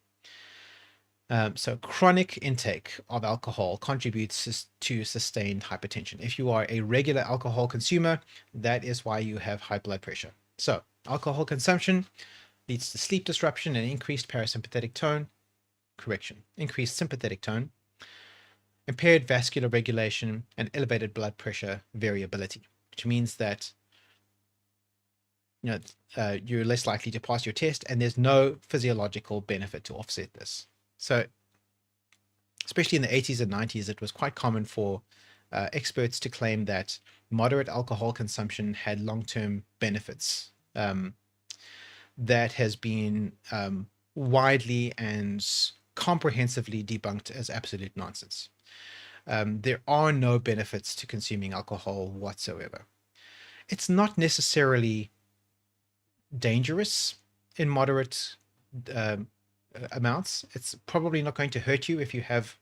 So chronic intake of alcohol contributes to sustained hypertension. If you are a regular alcohol consumer, that is why you have high blood pressure. So alcohol consumption leads to sleep disruption and increased parasympathetic tone. Increased sympathetic tone, impaired vascular regulation, and elevated blood pressure variability, which means that you're less likely to pass your test, and there's no physiological benefit to offset this. So especially in the 80s and 90s, it was quite common for experts to claim that moderate alcohol consumption had long-term benefits. That has been widely and comprehensively debunked as absolute nonsense. There are no benefits to consuming alcohol whatsoever. It's not necessarily dangerous in moderate um, amounts. It's probably not going to hurt you if you have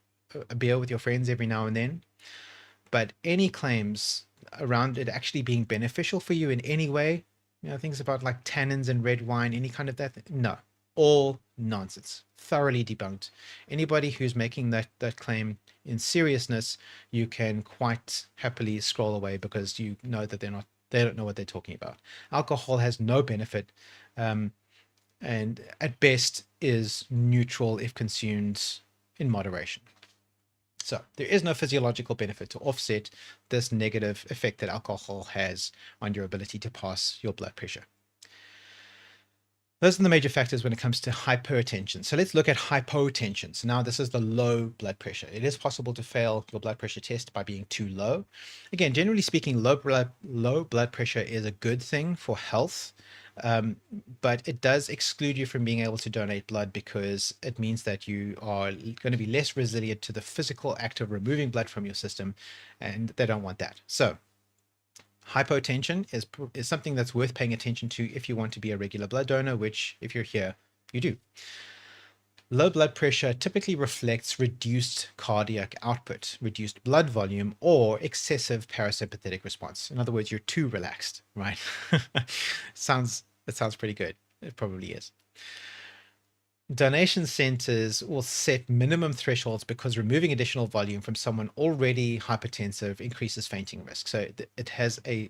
a beer with your friends every now and then. But any claims around it actually being beneficial for you in any way, things about like tannins in red wine, any kind of that, no, all nonsense, thoroughly debunked. Anybody who's making that claim in seriousness, you can quite happily scroll away, because you know that they don't know what they're talking about. Alcohol has no benefit, and at best is neutral if consumed in moderation. So there is no physiological benefit to offset this negative effect that alcohol has on your ability to pass your blood pressure. Those are the major factors when it comes to hypertension. So let's look at hypotension. So now this is the low blood pressure. It is possible to fail your blood pressure test by being too low. Again, generally speaking, low blood pressure is a good thing for health. But it does exclude you from being able to donate blood, because it means that you are going to be less resilient to the physical act of removing blood from your system, and they don't want that. So hypotension is something that's worth paying attention to if you want to be a regular blood donor, which if you're here, you do. Low blood pressure typically reflects reduced cardiac output, reduced blood volume, or excessive parasympathetic response. In other words, you're too relaxed, right? It sounds pretty good. It probably is. Donation centers will set minimum thresholds because removing additional volume from someone already hypertensive increases fainting risk. So it has a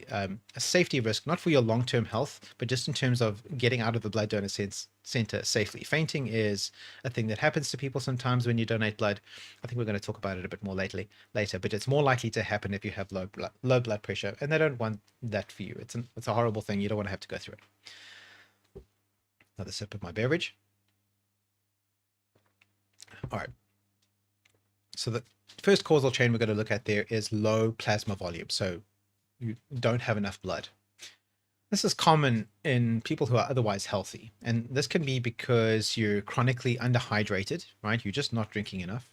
safety risk, not for your long-term health, but just in terms of getting out of the blood donor center safely. Fainting is a thing that happens to people sometimes when you donate blood. I think we're going to talk about it a bit more later, but it's more likely to happen if you have low blood pressure, and they don't want that for you. It's a horrible thing. You don't want to have to go through it. Another sip of my beverage. All right. So the first causal chain we're going to look at there is low plasma volume. So you don't have enough blood. This is common in people who are otherwise healthy. And this can be because you're chronically underhydrated, right? You're just not drinking enough.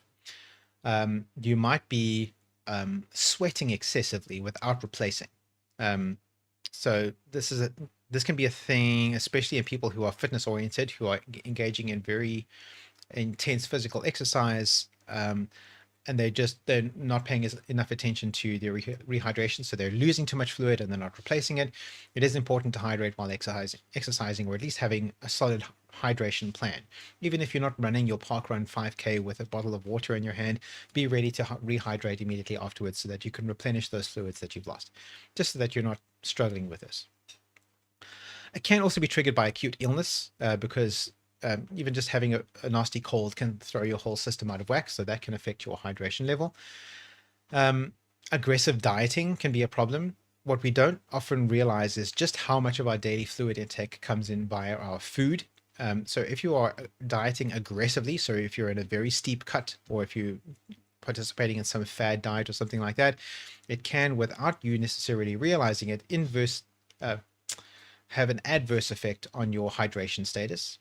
You might be sweating excessively without replacing. So this can be a thing, especially in people who are fitness oriented, who are engaging in very intense physical exercise, and they're not paying enough attention to their rehydration, so they're losing too much fluid and they're not replacing it. It is important to hydrate while exercising, or at least having a solid hydration plan. Even if you're not running your park run 5K with a bottle of water in your hand, be ready to rehydrate immediately afterwards so that you can replenish those fluids that you've lost, just so that you're not struggling with this. It can also be triggered by acute illness, because even just having a nasty cold can throw your whole system out of whack, so that can affect your hydration level. Aggressive dieting can be a problem. What we don't often realize is just how much of our daily fluid intake comes in via our food. So if you are dieting aggressively, so if you're in a very steep cut, or if you're participating in some fad diet or something like that, it can, without you necessarily realizing it, have an adverse effect on your hydration status.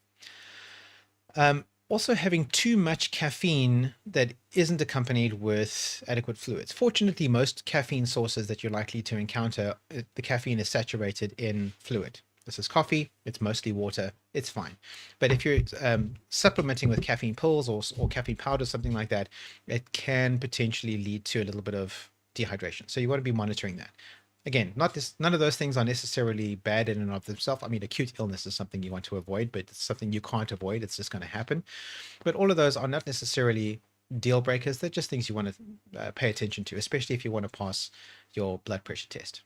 Also, having too much caffeine that isn't accompanied with adequate fluids. Fortunately, most caffeine sources that you're likely to encounter, the caffeine is saturated in fluid. This is coffee, it's mostly water, it's fine. But if you're supplementing with caffeine pills or caffeine powder, something like that, it can potentially lead to a little bit of dehydration. So you want to be monitoring that. Again, none of those things are necessarily bad in and of themselves. I mean, acute illness is something you want to avoid, but it's something you can't avoid. It's just going to happen. But all of those are not necessarily deal breakers. They're just things you want to pay attention to, especially if you want to pass your blood pressure test.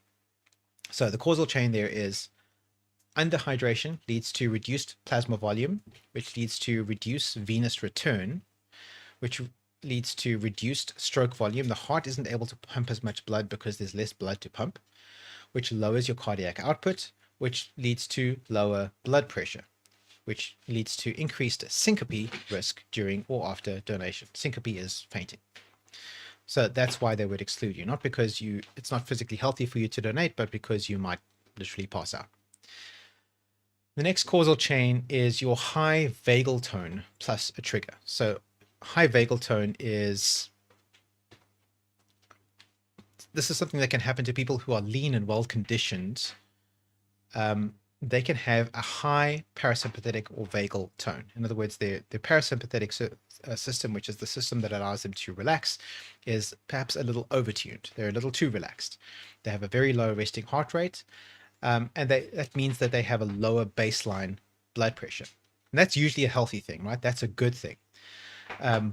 So the causal chain there is underhydration leads to reduced plasma volume, which leads to reduced venous return, which leads to reduced stroke volume. The heart isn't able to pump as much blood because there's less blood to pump, which lowers your cardiac output, which leads to lower blood pressure, which leads to increased syncope risk during or after donation. Syncope is fainting. So that's why they would exclude you, not because it's not physically healthy for you to donate, but because you might literally pass out. The next causal chain is your high vagal tone plus a trigger. So high vagal tone is this is something that can happen to people who are lean and well conditioned. They can have a high parasympathetic or vagal tone. In other words, their parasympathetic system, which is the system that allows them to relax, is perhaps a little overtuned. They're a little too relaxed. They have a very low resting heart rate, and that means that they have a lower baseline blood pressure. And that's usually a healthy thing, right? That's a good thing.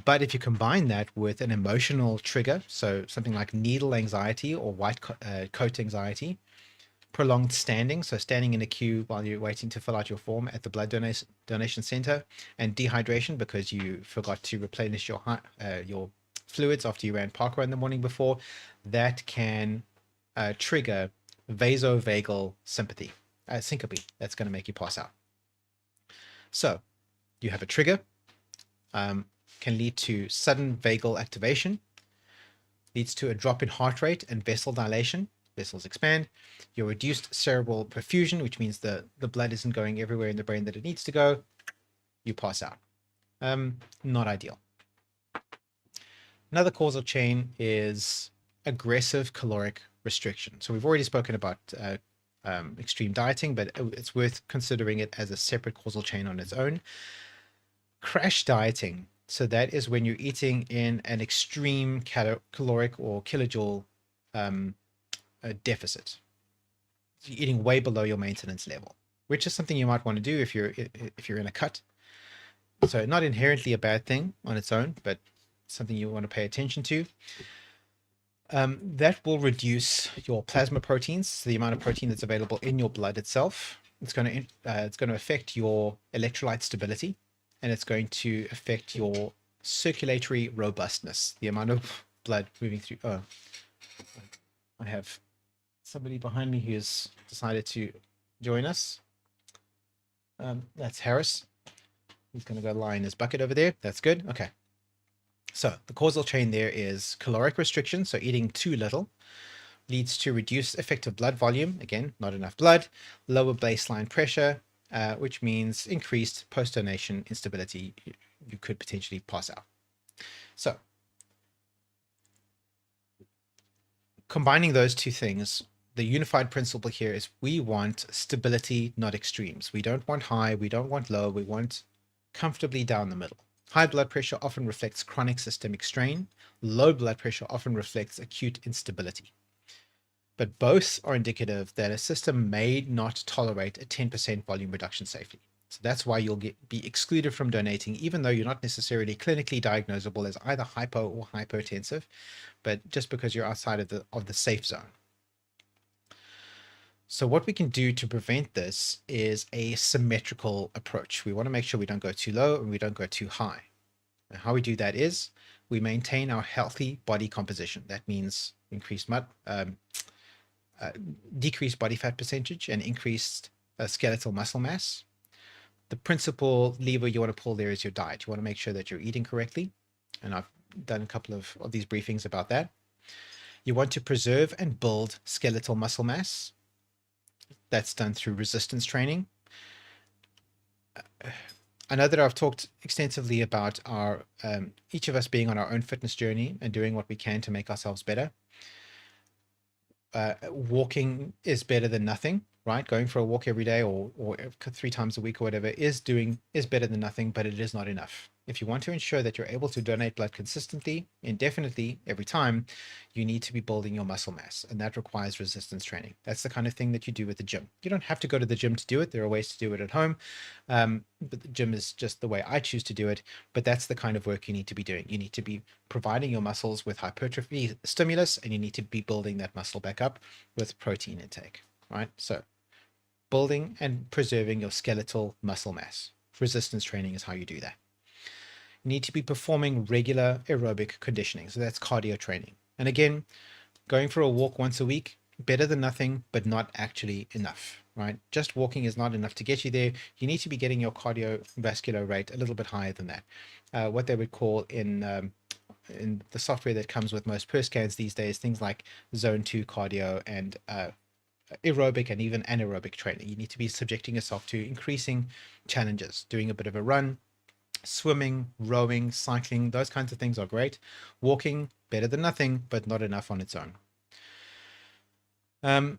But if you combine that with an emotional trigger, so something like needle anxiety or white coat anxiety, prolonged standing, so standing in a queue while you're waiting to fill out your form at the blood donation center, and dehydration because you forgot to replenish your fluids after you ran parkrun the morning before, that can trigger vasovagal syncope. That's going to make you pass out. So you have a trigger, can lead to sudden vagal activation, leads to a drop in heart rate and vessel dilation. Vessels expand. Your reduced cerebral perfusion, which means the blood isn't going everywhere in the brain that it needs to go. You pass out. Not ideal. Another causal chain is aggressive caloric restriction. So we've already spoken about extreme dieting, but it's worth considering it as a separate causal chain on its own. Crash dieting. So that is when you're eating in an extreme caloric or kilojoule deficit. So you're eating way below your maintenance level, which is something you might want to do if you're in a cut. So not inherently a bad thing on its own, but something you want to pay attention to. That will reduce your plasma proteins, so the amount of protein that's available in your blood itself. It's going to affect your electrolyte stability, and it's going to affect your circulatory robustness, the amount of blood moving through. Oh, I have somebody behind me who's decided to join us. That's Harris. He's going to go lie in his bucket over there. That's good. Okay. So the causal chain there is caloric restriction. So eating too little leads to reduced effective blood volume. Again, not enough blood, lower baseline pressure, which means increased post-donation instability. You could potentially pass out. So combining those two things, the unified principle here is we want stability, not extremes. We don't want high, we don't want low, we want comfortably down the middle. High blood pressure often reflects chronic systemic strain. Low blood pressure often reflects acute instability. But both are indicative that a system may not tolerate a 10% volume reduction safely. So that's why you'll be excluded from donating, even though you're not necessarily clinically diagnosable as either hypo or hypotensive, but just because you're outside of the safe zone. So what we can do to prevent this is a symmetrical approach. We want to make sure we don't go too low and we don't go too high. And how we do that is we maintain our healthy body composition. That means decreased body fat percentage and increased skeletal muscle mass. The principal lever you want to pull there is your diet. You want to make sure that you're eating correctly. And I've done a couple of these briefings about that. You want to preserve and build skeletal muscle mass. That's done through resistance training. I know that I've talked extensively about our each of us being on our own fitness journey and doing what we can to make ourselves better. Walking is better than nothing, right? Going for a walk every day or 3 times a week or whatever is better than nothing, but it is not enough. If you want to ensure that you're able to donate blood consistently, indefinitely, every time, you need to be building your muscle mass, and that requires resistance training. That's the kind of thing that you do at the gym. You don't have to go to the gym to do it. There are ways to do it at home, but the gym is just the way I choose to do it, but that's the kind of work you need to be doing. You need to be providing your muscles with hypertrophy stimulus, and you need to be building that muscle back up with protein intake, right? So building and preserving your skeletal muscle mass. Resistance training is how you do that. You need to be performing regular aerobic conditioning. So that's cardio training. And again, going for a walk once a week, better than nothing, but not actually enough, right? Just walking is not enough to get you there. You need to be getting your cardiovascular rate a little bit higher than that. What they would call in the software that comes with most PER scans these days, things like zone 2 cardio and aerobic and even anaerobic training. You need to be subjecting yourself to increasing challenges, doing a bit of a run, swimming, rowing, cycling, those kinds of things are great. Walking, better than nothing, but not enough on its own. You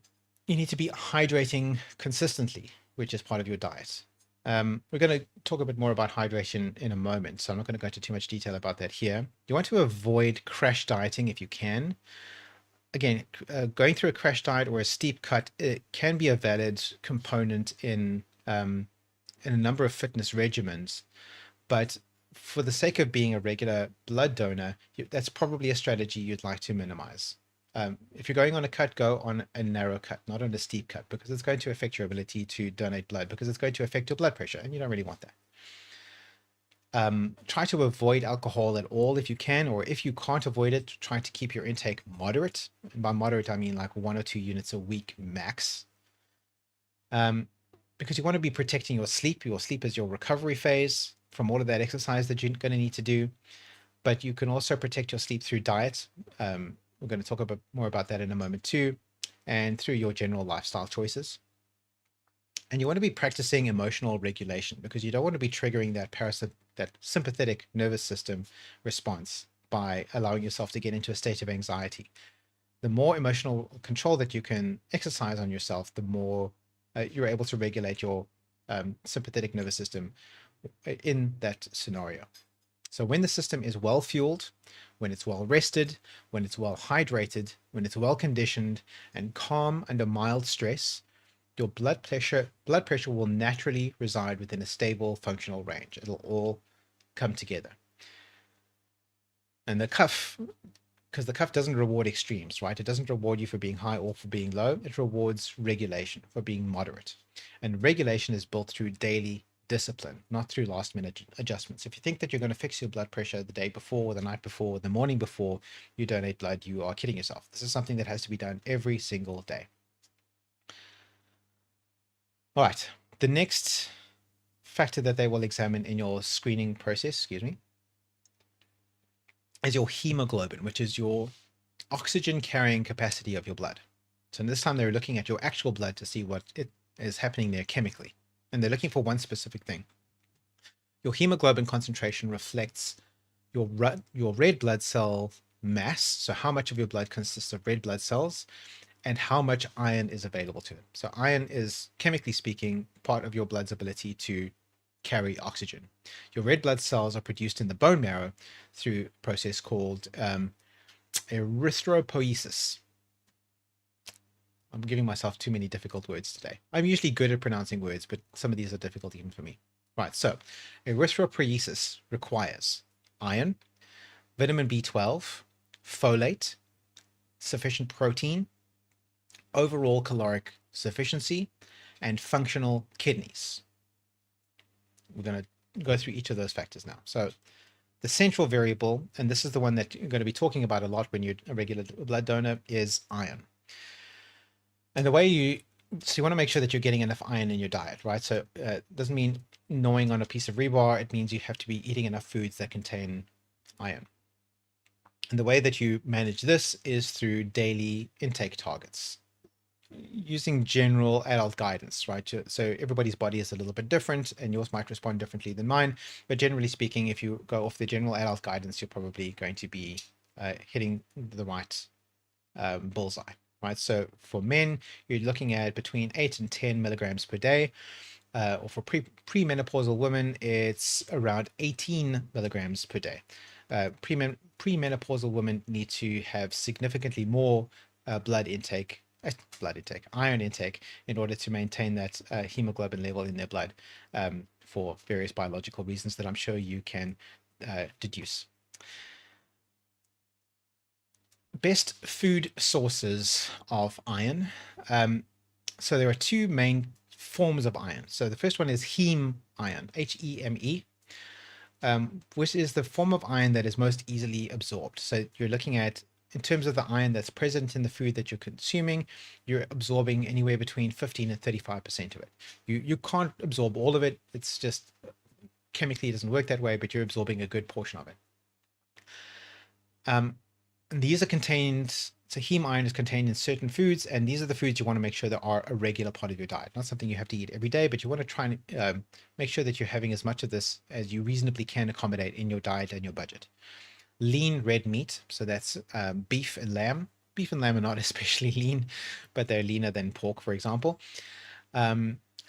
need to be hydrating consistently, which is part of your diet. We're going to talk a bit more about hydration in a moment, so I'm not going to go into too much detail about that here. You want to avoid crash dieting if you can. Again, going through a crash diet or a steep cut, it can be a valid component in a number of fitness regimens, but for the sake of being a regular blood donor, that's probably a strategy you'd like to minimize. If you're going on a cut, go on a narrow cut, not on a steep cut, because it's going to affect your ability to donate blood, because it's going to affect your blood pressure, and you don't really want that. Try to avoid alcohol at all if you can, or if you can't avoid it, try to keep your intake moderate. And by moderate, I mean like 1 or 2 units a week max. Because you want to be protecting your sleep. Your sleep is your recovery phase from all of that exercise that you're going to need to do. But you can also protect your sleep through diet. We're going to talk a bit more about that in a moment too, and through your general lifestyle choices. And you want to be practicing emotional regulation, because you don't want to be triggering that sympathetic nervous system response by allowing yourself to get into a state of anxiety. The more emotional control that you can exercise on yourself, the more you're able to regulate your sympathetic nervous system in that scenario. So when the system is well fueled, when it's well rested, when it's well hydrated, when it's well conditioned and calm under mild stress, your blood pressure will naturally reside within a stable functional range. It'll all come together. And the cuff, because the cuff doesn't reward extremes, right? It doesn't reward you for being high or for being low. It rewards regulation for being moderate. And regulation is built through daily discipline, not through last minute adjustments. If you think that you're going to fix your blood pressure the day before, the night before, the morning before you donate blood, you are kidding yourself. This is something that has to be done every single day. All right, the next factor that they will examine in your screening process, is your hemoglobin, which is your oxygen carrying capacity of your blood. So this time they're looking at your actual blood to see what it is happening there chemically. And they're looking for one specific thing. Your hemoglobin concentration reflects your red blood cell mass, so how much of your blood consists of red blood cells, and how much iron is available to it. So iron is, chemically speaking, part of your blood's ability to carry oxygen. Your red blood cells are produced in the bone marrow through a process called erythropoiesis. I'm giving myself too many difficult words today. I'm usually good at pronouncing words, but some of these are difficult even for me. Right, so erythropoiesis requires iron, vitamin B12, folate, sufficient protein, overall caloric sufficiency, and functional kidneys. We're going to go through each of those factors now. So the central variable, and this is the one that you're going to be talking about a lot when you're a regular blood donor, is iron. And the way so you want to make sure that you're getting enough iron in your diet, right? So it doesn't mean gnawing on a piece of rebar. It means you have to be eating enough foods that contain iron. And the way that you manage this is through daily intake targets, using general adult guidance, right? So everybody's body is a little bit different and yours might respond differently than mine. But generally speaking, if you go off the general adult guidance, you're probably going to be hitting the right bullseye, right? So for men, you're looking at between 8 and 10 milligrams per day. Or for premenopausal women, it's around 18 milligrams per day. Premenopausal women need to have significantly more iron intake in order to maintain that hemoglobin level in their blood for various biological reasons that I'm sure you can deduce. Best food sources of iron. So there are two main forms of iron. So the first one is heme iron, Heme, which is the form of iron that is most easily absorbed. So you're looking at, in terms of the iron that's present in the food that you're consuming, you're absorbing anywhere between 15 and 35% of it. You can't absorb all of it. It's just chemically it doesn't work that way, but you're absorbing a good portion of it. And these are contained, so heme iron is contained in certain foods, and these are the foods you want to make sure that are a regular part of your diet. Not something you have to eat every day, but you want to try and make sure that you're having as much of this as you reasonably can accommodate in your diet and your budget. Lean red meat, so that's beef and lamb, beef and lamb are not especially lean, but they're leaner than pork, for example.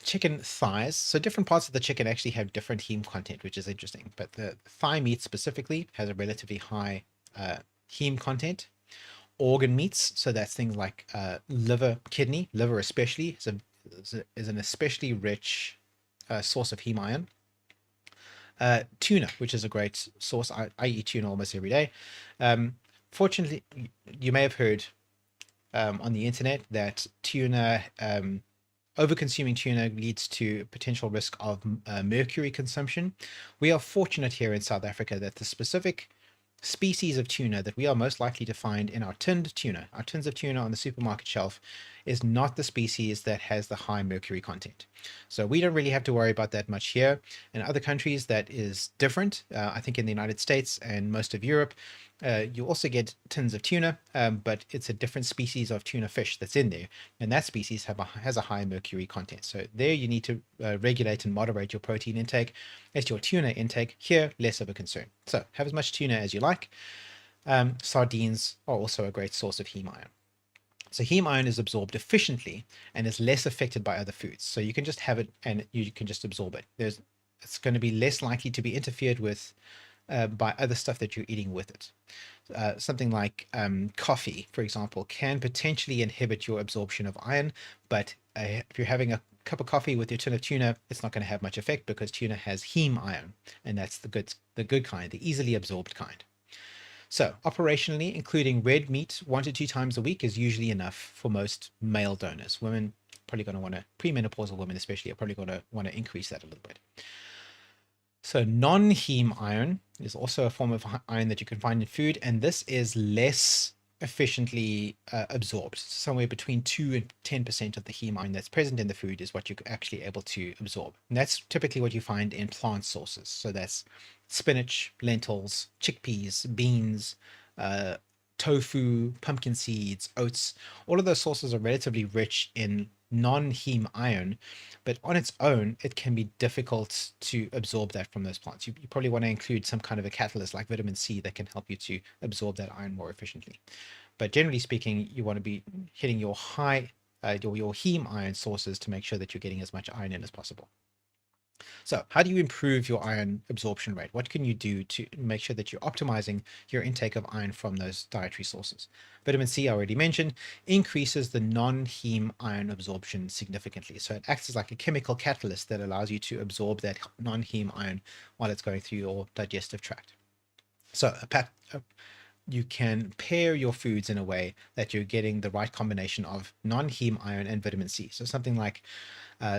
Chicken thighs. So different parts of the chicken actually have different heme content, which is interesting. But the thigh meat specifically has a relatively high heme content. Organ meats, so that's things like liver, kidney, liver especially, is an especially rich source of heme iron. Tuna, which is a great source. I eat tuna almost every day. Fortunately, you may have heard on the internet that tuna, over-consuming tuna leads to potential risk of mercury consumption. We are fortunate here in South Africa that the specific species of tuna that we are most likely to find in our tins of tuna on the supermarket shelf, is not the species that has the high mercury content. So we don't really have to worry about that much here. In other countries, that is different. I think in the United States and most of Europe, you also get tins of tuna, but it's a different species of tuna fish that's in there, and that species has a high mercury content. So there you need to regulate and moderate your protein intake. As your tuna intake, here less of a concern. So have as much tuna as you like. Sardines are also a great source of heme iron. So heme iron is absorbed efficiently and is less affected by other foods. So you can just have it and you can just absorb it. It's going to be less likely to be interfered with by other stuff that you're eating with it. Something like coffee, for example, can potentially inhibit your absorption of iron, but if you're having a cup of coffee with your tin of tuna, it's not going to have much effect because tuna has heme iron, and that's the good kind, the easily absorbed kind. So operationally, including red meat 1 to 2 times a week is usually enough for most male donors. Women probably going to want to, premenopausal women especially, are probably going to want to increase that a little bit. So non-heme iron is also a form of iron that you can find in food, and this is less efficiently absorbed. Somewhere between 2 and 10% of the heme iron that's present in the food is what you're actually able to absorb. And that's typically what you find in plant sources. So that's spinach, lentils, chickpeas, beans, tofu, pumpkin seeds, oats. All of those sources are relatively rich in non-heme iron, but on its own, it can be difficult to absorb that from those plants. You probably want to include some kind of a catalyst like vitamin C that can help you to absorb that iron more efficiently. But generally speaking, you want to be hitting your your heme iron sources to make sure that you're getting as much iron in as possible. So how do you improve your iron absorption rate? What can you do to make sure that you're optimizing your intake of iron from those dietary sources? Vitamin C, I already mentioned, increases the non-heme iron absorption significantly. So it acts as like a chemical catalyst that allows you to absorb that non-heme iron while it's going through your digestive tract. So you can pair your foods in a way that you're getting the right combination of non-heme iron and vitamin C. So something like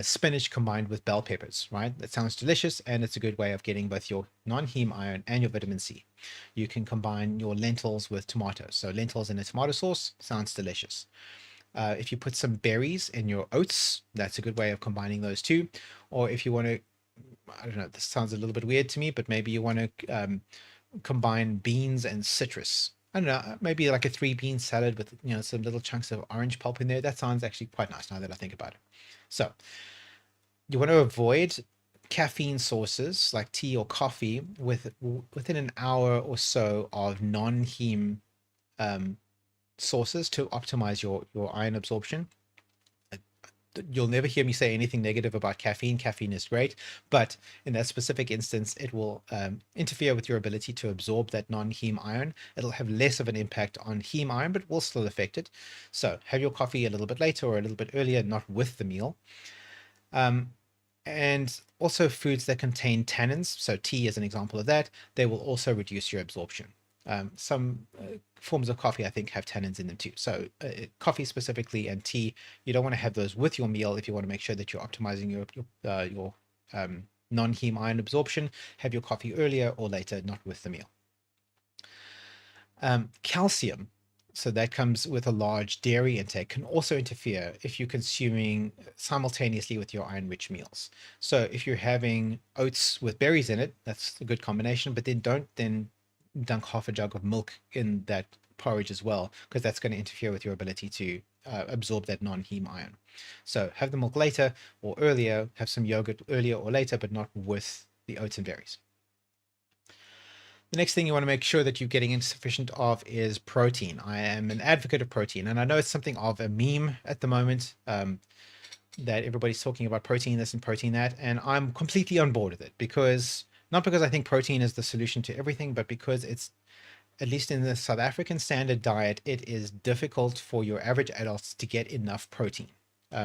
spinach combined with bell peppers, right? That sounds delicious, and it's a good way of getting both your non-heme iron and your vitamin C. You can combine your lentils with tomatoes. So lentils in a tomato sauce sounds delicious. If you put some berries in your oats, that's a good way of combining those two. Or if you want to, I don't know, this sounds a little bit weird to me, but maybe you want to combine beans and citrus. I don't know, maybe like a 3-bean salad with, some little chunks of orange pulp in there. That sounds actually quite nice now that I think about it. So you want to avoid caffeine sources like tea or coffee within an hour or so of non-heme sources to optimize your iron absorption. You'll never hear me say anything negative about caffeine. Caffeine is great, but in that specific instance, it will interfere with your ability to absorb that non-heme iron. It'll have less of an impact on heme iron, but will still affect it. So have your coffee a little bit later or a little bit earlier, not with the meal. And also foods that contain tannins, so tea is an example of that, they will also reduce your absorption. Some forms of coffee, I think, have tannins in them too. So coffee specifically and tea, you don't want to have those with your meal if you want to make sure that you're optimizing your non-heme iron absorption. Have your coffee earlier or later, not with the meal. Calcium, so that comes with a large dairy intake, can also interfere if you're consuming simultaneously with your iron-rich meals. So if you're having oats with berries in it, that's a good combination, but then don't dunk half a jug of milk in that porridge as well, because that's going to interfere with your ability to absorb that non-heme iron. So have the milk later or earlier, have some yogurt earlier or later, but not with the oats and berries. The next thing you want to make sure that you're getting in sufficient of is protein. I am an advocate of protein, and I know it's something of a meme at the moment, that everybody's talking about protein this and protein that, and I'm completely on board with it, because not because I think protein is the solution to everything, but because it's, at least in the South African standard diet, it is difficult for your average adults to get enough protein,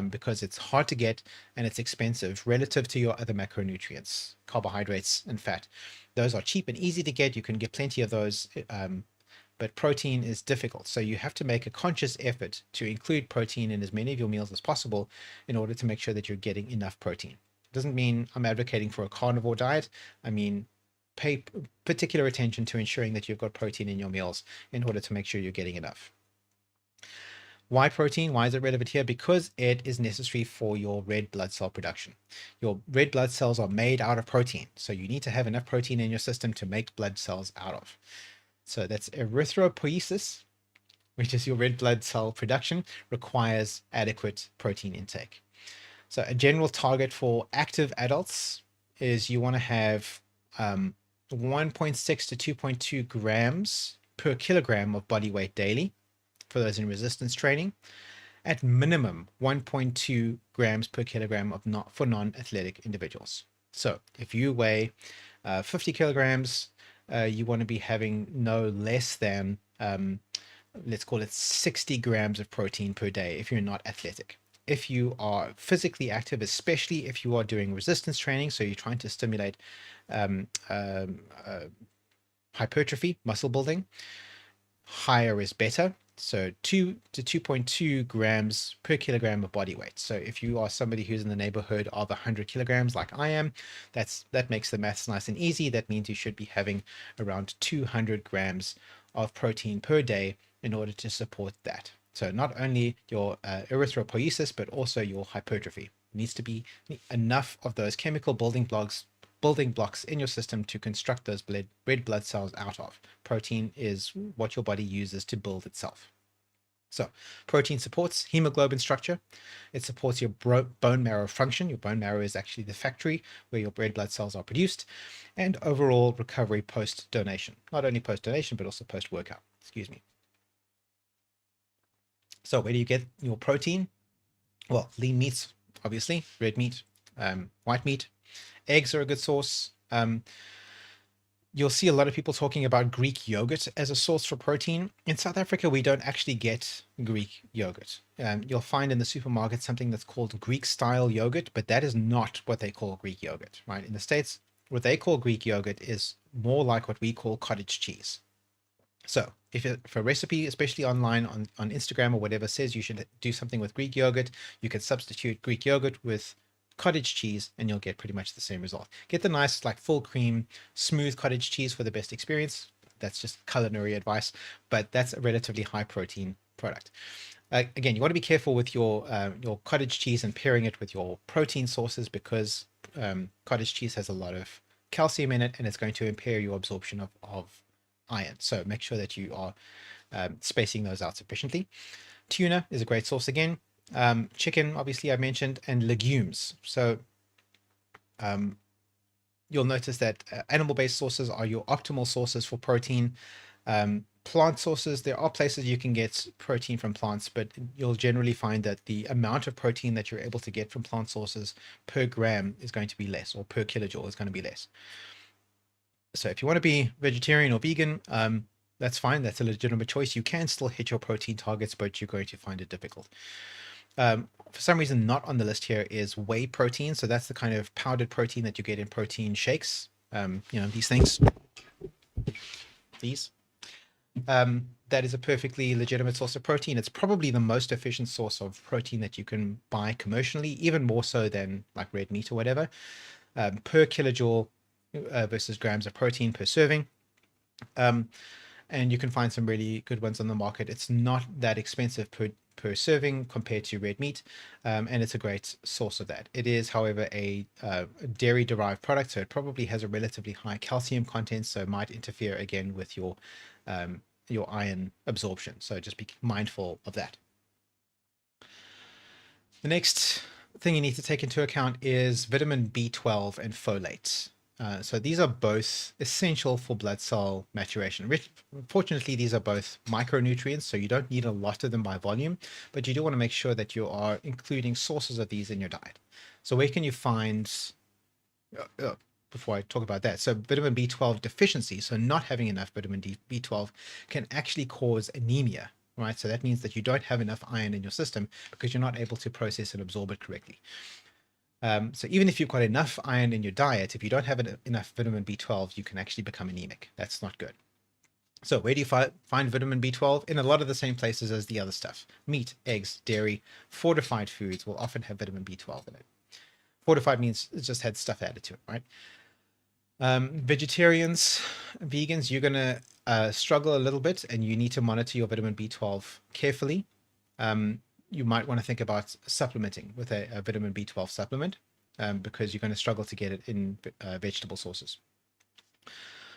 because it's hard to get and it's expensive relative to your other macronutrients, carbohydrates and fat. Those are cheap and easy to get. You can get plenty of those, but protein is difficult. So you have to make a conscious effort to include protein in as many of your meals as possible in order to make sure that you're getting enough protein. It doesn't mean I'm advocating for a carnivore diet. I mean, pay particular attention to ensuring that you've got protein in your meals in order to make sure you're getting enough. Why protein? Why is it relevant here? Because it is necessary for your red blood cell production. Your red blood cells are made out of protein, so you need to have enough protein in your system to make blood cells out of. So that's erythropoiesis, which is your red blood cell production, requires adequate protein intake. So a general target for active adults is you want to have 1.6 to 2.2 grams per kilogram of body weight daily for those in resistance training. At minimum, 1.2 grams per kilogram for non-athletic individuals. So if you weigh 50 kilograms, you want to be having no less than, let's call it 60 grams of protein per day if you're not athletic. If you are physically active, especially if you are doing resistance training, so you're trying to stimulate hypertrophy, muscle building, higher is better. So 2 to 2.2 grams per kilogram of body weight. So if you are somebody who's in the neighborhood of 100 kilograms like I am, that makes the maths nice and easy. That means you should be having around 200 grams of protein per day in order to support that. So not only your erythropoiesis, but also your hypertrophy. It needs to be enough of those chemical building blocks in your system to construct those red blood cells out of. Protein is what your body uses to build itself. So protein supports hemoglobin structure. It supports your bone marrow function. Your bone marrow is actually the factory where your red blood cells are produced, and overall recovery post-donation. Not only post-donation, but also post-workout. Excuse me. So where do you get your protein? Well, lean meats, obviously, red meat, white meat. Eggs are a good source. You'll see a lot of people talking about Greek yogurt as a source for protein. In South Africa, we don't actually get Greek yogurt. You'll find in the supermarket something that's called Greek style yogurt, but that is not what they call Greek yogurt, right? In the States, what they call Greek yogurt is more like what we call cottage cheese. So if a recipe, especially online on Instagram or whatever, says you should do something with Greek yogurt, you can substitute Greek yogurt with cottage cheese and you'll get pretty much the same result. Get the nice, like, full cream, smooth cottage cheese for the best experience. That's just culinary advice, but that's a relatively high protein product. Again, you want to be careful with your cottage cheese and pairing it with your protein sources, because cottage cheese has a lot of calcium in it and it's going to impair your absorption of iron. So make sure that you are spacing those out sufficiently. Tuna is a great source again. Chicken, obviously, I mentioned, and legumes. So you'll notice that animal-based sources are your optimal sources for protein. Plant sources, there are places you can get protein from plants, but you'll generally find that the amount of protein that you're able to get from plant sources per gram is going to be less, or per kilojoule is going to be less. So if you want to be vegetarian or vegan, that's fine. That's a legitimate choice. You can still hit your protein targets, but you're going to find it difficult. For some reason, not on the list here is whey protein. So that's the kind of powdered protein that you get in protein shakes. These things. That is a perfectly legitimate source of protein. It's probably the most efficient source of protein that you can buy commercially, even more so than like red meat or whatever, per kilojoule versus grams of protein per serving. And you can find some really good ones on the market. It's not that expensive per serving compared to red meat, and it's a great source of that. It is, however, a dairy derived product, so it probably has a relatively high calcium content, so it might interfere again with your iron absorption. So just be mindful of that. The next thing you need to take into account is vitamin B12 and folate. So these are both essential for blood cell maturation. Fortunately, these are both micronutrients, so you don't need a lot of them by volume, but you do want to make sure that you are including sources of these in your diet. So where can you find, before I talk about that, so vitamin B12 deficiency, so not having enough vitamin B12 can actually cause anemia, right? So that means that you don't have enough iron in your system because you're not able to process and absorb it correctly. So even if you've got enough iron in your diet, if you don't have enough vitamin B12, you can actually become anemic. That's not good. So where do you find vitamin B12? In a lot of the same places as the other stuff. Meat, eggs, dairy, fortified foods will often have vitamin B12 in it. Fortified means it just had stuff added to it, right? Vegetarians, vegans, you're going to struggle a little bit and you need to monitor your vitamin B12 carefully. You might want to think about supplementing with a vitamin B12 supplement because you're going to struggle to get it in vegetable sources.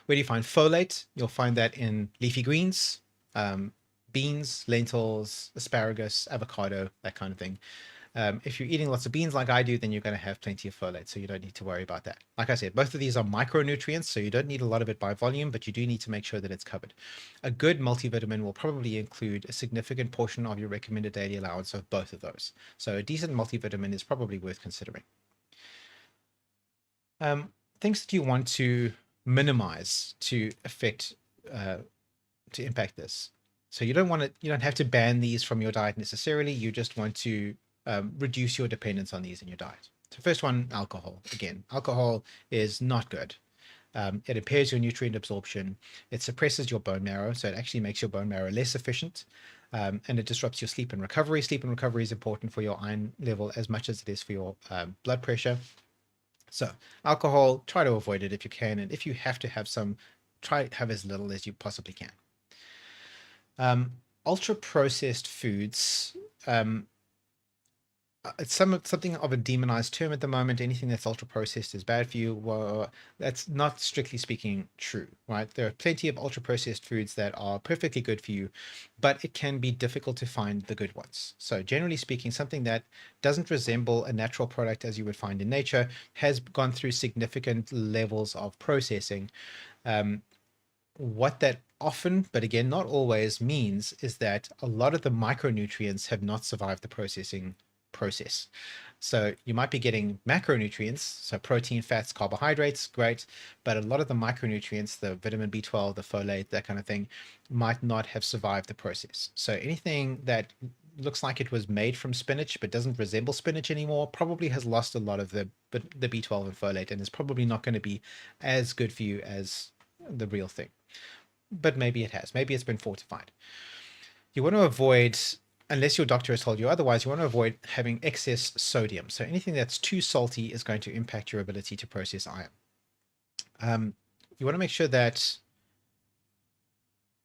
Where do you find folate? You'll find that in leafy greens, beans, lentils, asparagus, avocado, that kind of thing. If you're eating lots of beans like I do, then you're going to have plenty of folate, so you don't need to worry about that. Like I said, both of these are micronutrients, so you don't need a lot of it by volume, but you do need to make sure that it's covered. A good multivitamin will probably include a significant portion of your recommended daily allowance of both of those. So a decent multivitamin is probably worth considering. Things that you want to minimize to impact this. So you don't have to ban these from your diet necessarily. You just want to reduce your dependence on these in your diet. So first one, alcohol. Again, alcohol is not good. It impairs your nutrient absorption. It suppresses your bone marrow, so it actually makes your bone marrow less efficient. And it disrupts your sleep and recovery. Sleep and recovery is important for your iron level as much as it is for your blood pressure. So alcohol, try to avoid it if you can. And if you have to have some, try to have as little as you possibly can. Ultra processed foods, it's something of a demonized term at the moment. Anything that's ultra processed is bad for you. Well, that's not strictly speaking true, right? There are plenty of ultra processed foods that are perfectly good for you, but it can be difficult to find the good ones. So generally speaking, something that doesn't resemble a natural product as you would find in nature has gone through significant levels of processing. What that often, but again, not always, means is that a lot of the micronutrients have not survived the processing process. So you might be getting macronutrients, so protein, fats, carbohydrates, great, but a lot of the micronutrients, the vitamin B12, the folate, that kind of thing, might not have survived the process. So anything that looks like it was made from spinach but doesn't resemble spinach anymore probably has lost a lot of the B12 and folate and is probably not going to be as good for you as the real thing. But maybe it has. Maybe it's been fortified. You want to avoid, unless your doctor has told you otherwise, you want to avoid having excess sodium. So anything that's too salty is going to impact your ability to process iron. You want to make sure that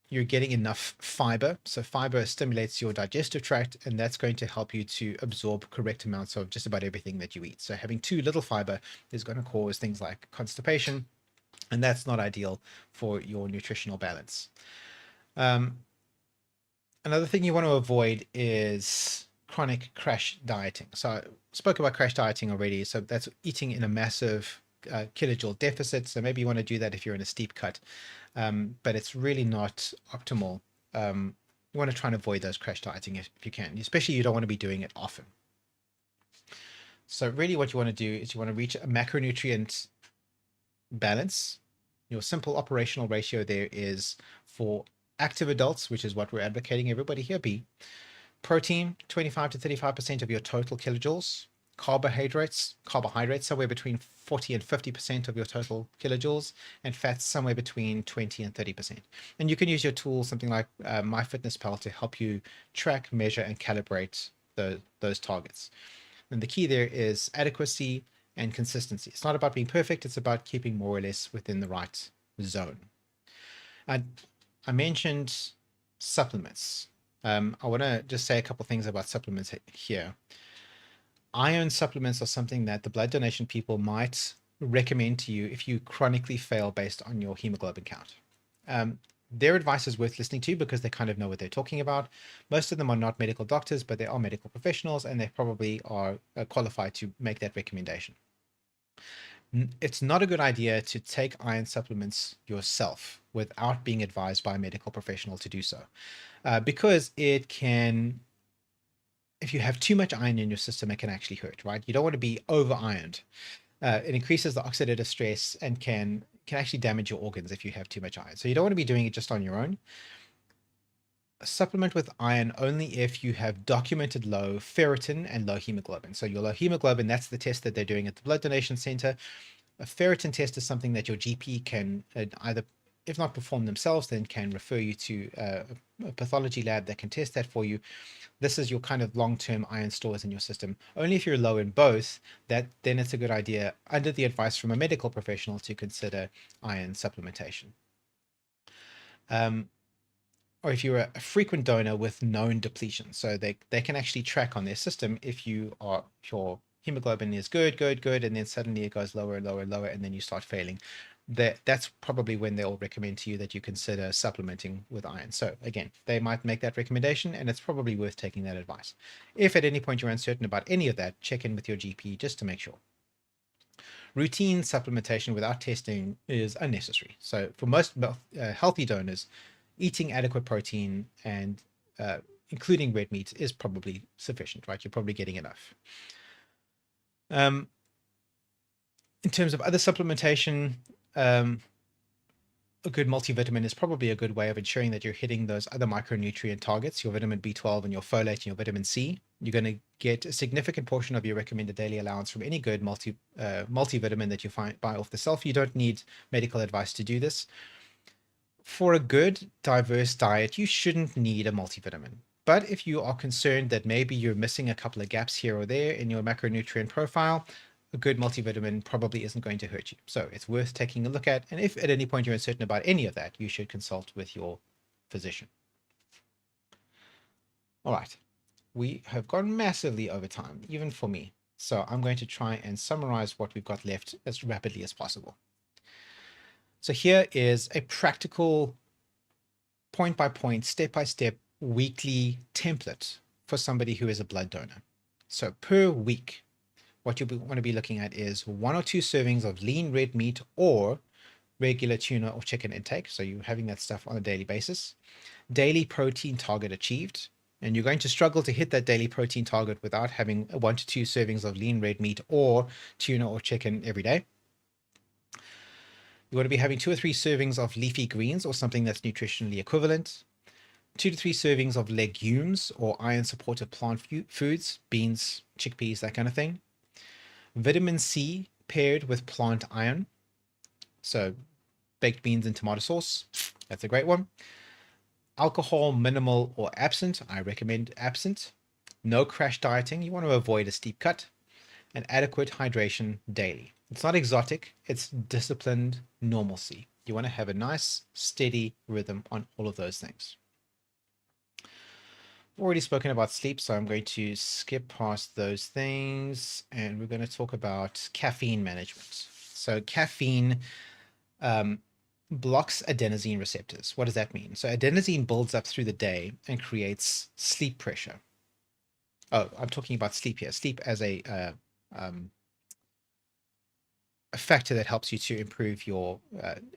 you're getting enough fiber. So fiber stimulates your digestive tract, and that's going to help you to absorb correct amounts of just about everything that you eat. So having too little fiber is going to cause things like constipation, and that's not ideal for your nutritional balance. Another thing you want to avoid is chronic crash dieting. So I spoke about crash dieting already. So that's eating in a massive kilojoule deficit. So maybe you want to do that if you're in a steep cut, but it's really not optimal. You want to try and avoid those crash dieting if you can, especially you don't want to be doing it often. So really what you want to do is you want to reach a macronutrient balance. Your simple operational ratio there is for active adults, which is what we're advocating everybody here be, protein 25 to 35% of your total kilojoules, carbohydrates somewhere between 40 and 50% of your total kilojoules, and fats somewhere between 20 and 30%. And you can use your tool, something like MyFitnessPal, to help you track, measure, and calibrate those targets. And the key there is adequacy and consistency. It's not about being perfect, it's about keeping more or less within the right zone. And I mentioned supplements. I want to just say a couple things about supplements here. Iron supplements are something that the blood donation people might recommend to you if you chronically fail based on your hemoglobin count. Their advice is worth listening to because they kind of know what they're talking about. Most of them are not medical doctors, but they are medical professionals, and they probably are qualified to make that recommendation. It's not a good idea to take iron supplements yourself without being advised by a medical professional to do so, because it can, if you have too much iron in your system, it can actually hurt, right? You don't want to be over ironed. It increases the oxidative stress and can actually damage your organs if you have too much iron. So you don't want to be doing it just on your own. Supplement with iron only if you have documented low ferritin and low hemoglobin. So your low hemoglobin, that's the test that they're doing at the blood donation center. A ferritin test is something that your GP can either, if not perform themselves, then can refer you to a pathology lab that can test that for you. This is your kind of long-term iron stores in your system. Only if you're low in both, then it's a good idea, under the advice from a medical professional, to consider iron supplementation. Or if you're a frequent donor with known depletion. So they can actually track on their system if your hemoglobin is good, and then suddenly it goes lower, and then you start failing. That's probably when they'll recommend to you that you consider supplementing with iron. So again, they might make that recommendation, and it's probably worth taking that advice. If at any point you're uncertain about any of that, check in with your GP just to make sure. Routine supplementation without testing is unnecessary. So for most healthy donors, eating adequate protein and including red meat is probably sufficient, right? You're probably getting enough. In terms of other supplementation, a good multivitamin is probably a good way of ensuring that you're hitting those other micronutrient targets, your vitamin B12 and your folate and your vitamin C. You're going to get a significant portion of your recommended daily allowance from any good multivitamin that you buy off the shelf. You don't need medical advice to do this. For a good, diverse diet, you shouldn't need a multivitamin. But if you are concerned that maybe you're missing a couple of gaps here or there in your macronutrient profile, a good multivitamin probably isn't going to hurt you. So it's worth taking a look at. And if at any point you're uncertain about any of that, you should consult with your physician. All right. We have gone massively over time, even for me. So I'm going to try and summarize what we've got left as rapidly as possible. So here is a practical point-by-point, step-by-step weekly template for somebody who is a blood donor. So per week, what you want to be looking at is 1 or 2 servings of lean red meat or regular tuna or chicken intake. So you're having that stuff on a daily basis. Daily protein target achieved. And you're going to struggle to hit that daily protein target without having 1 to 2 servings of lean red meat or tuna or chicken every day. You want to be having 2 or 3 servings of leafy greens or something that's nutritionally equivalent. 2 to 3 servings of legumes or iron-supported plant foods, beans, chickpeas, that kind of thing. Vitamin C paired with plant iron. So baked beans and tomato sauce, that's a great one. Alcohol minimal or absent. I recommend absent. No crash dieting. You want to avoid a steep cut. And adequate hydration daily. It's not exotic. It's disciplined normalcy. You want to have a nice, steady rhythm on all of those things. I've already spoken about sleep, so I'm going to skip past those things. And we're going to talk about caffeine management. So caffeine blocks adenosine receptors. What does that mean? So adenosine builds up through the day and creates sleep pressure. Oh, I'm talking about sleep here. Sleep as a factor that helps you to improve your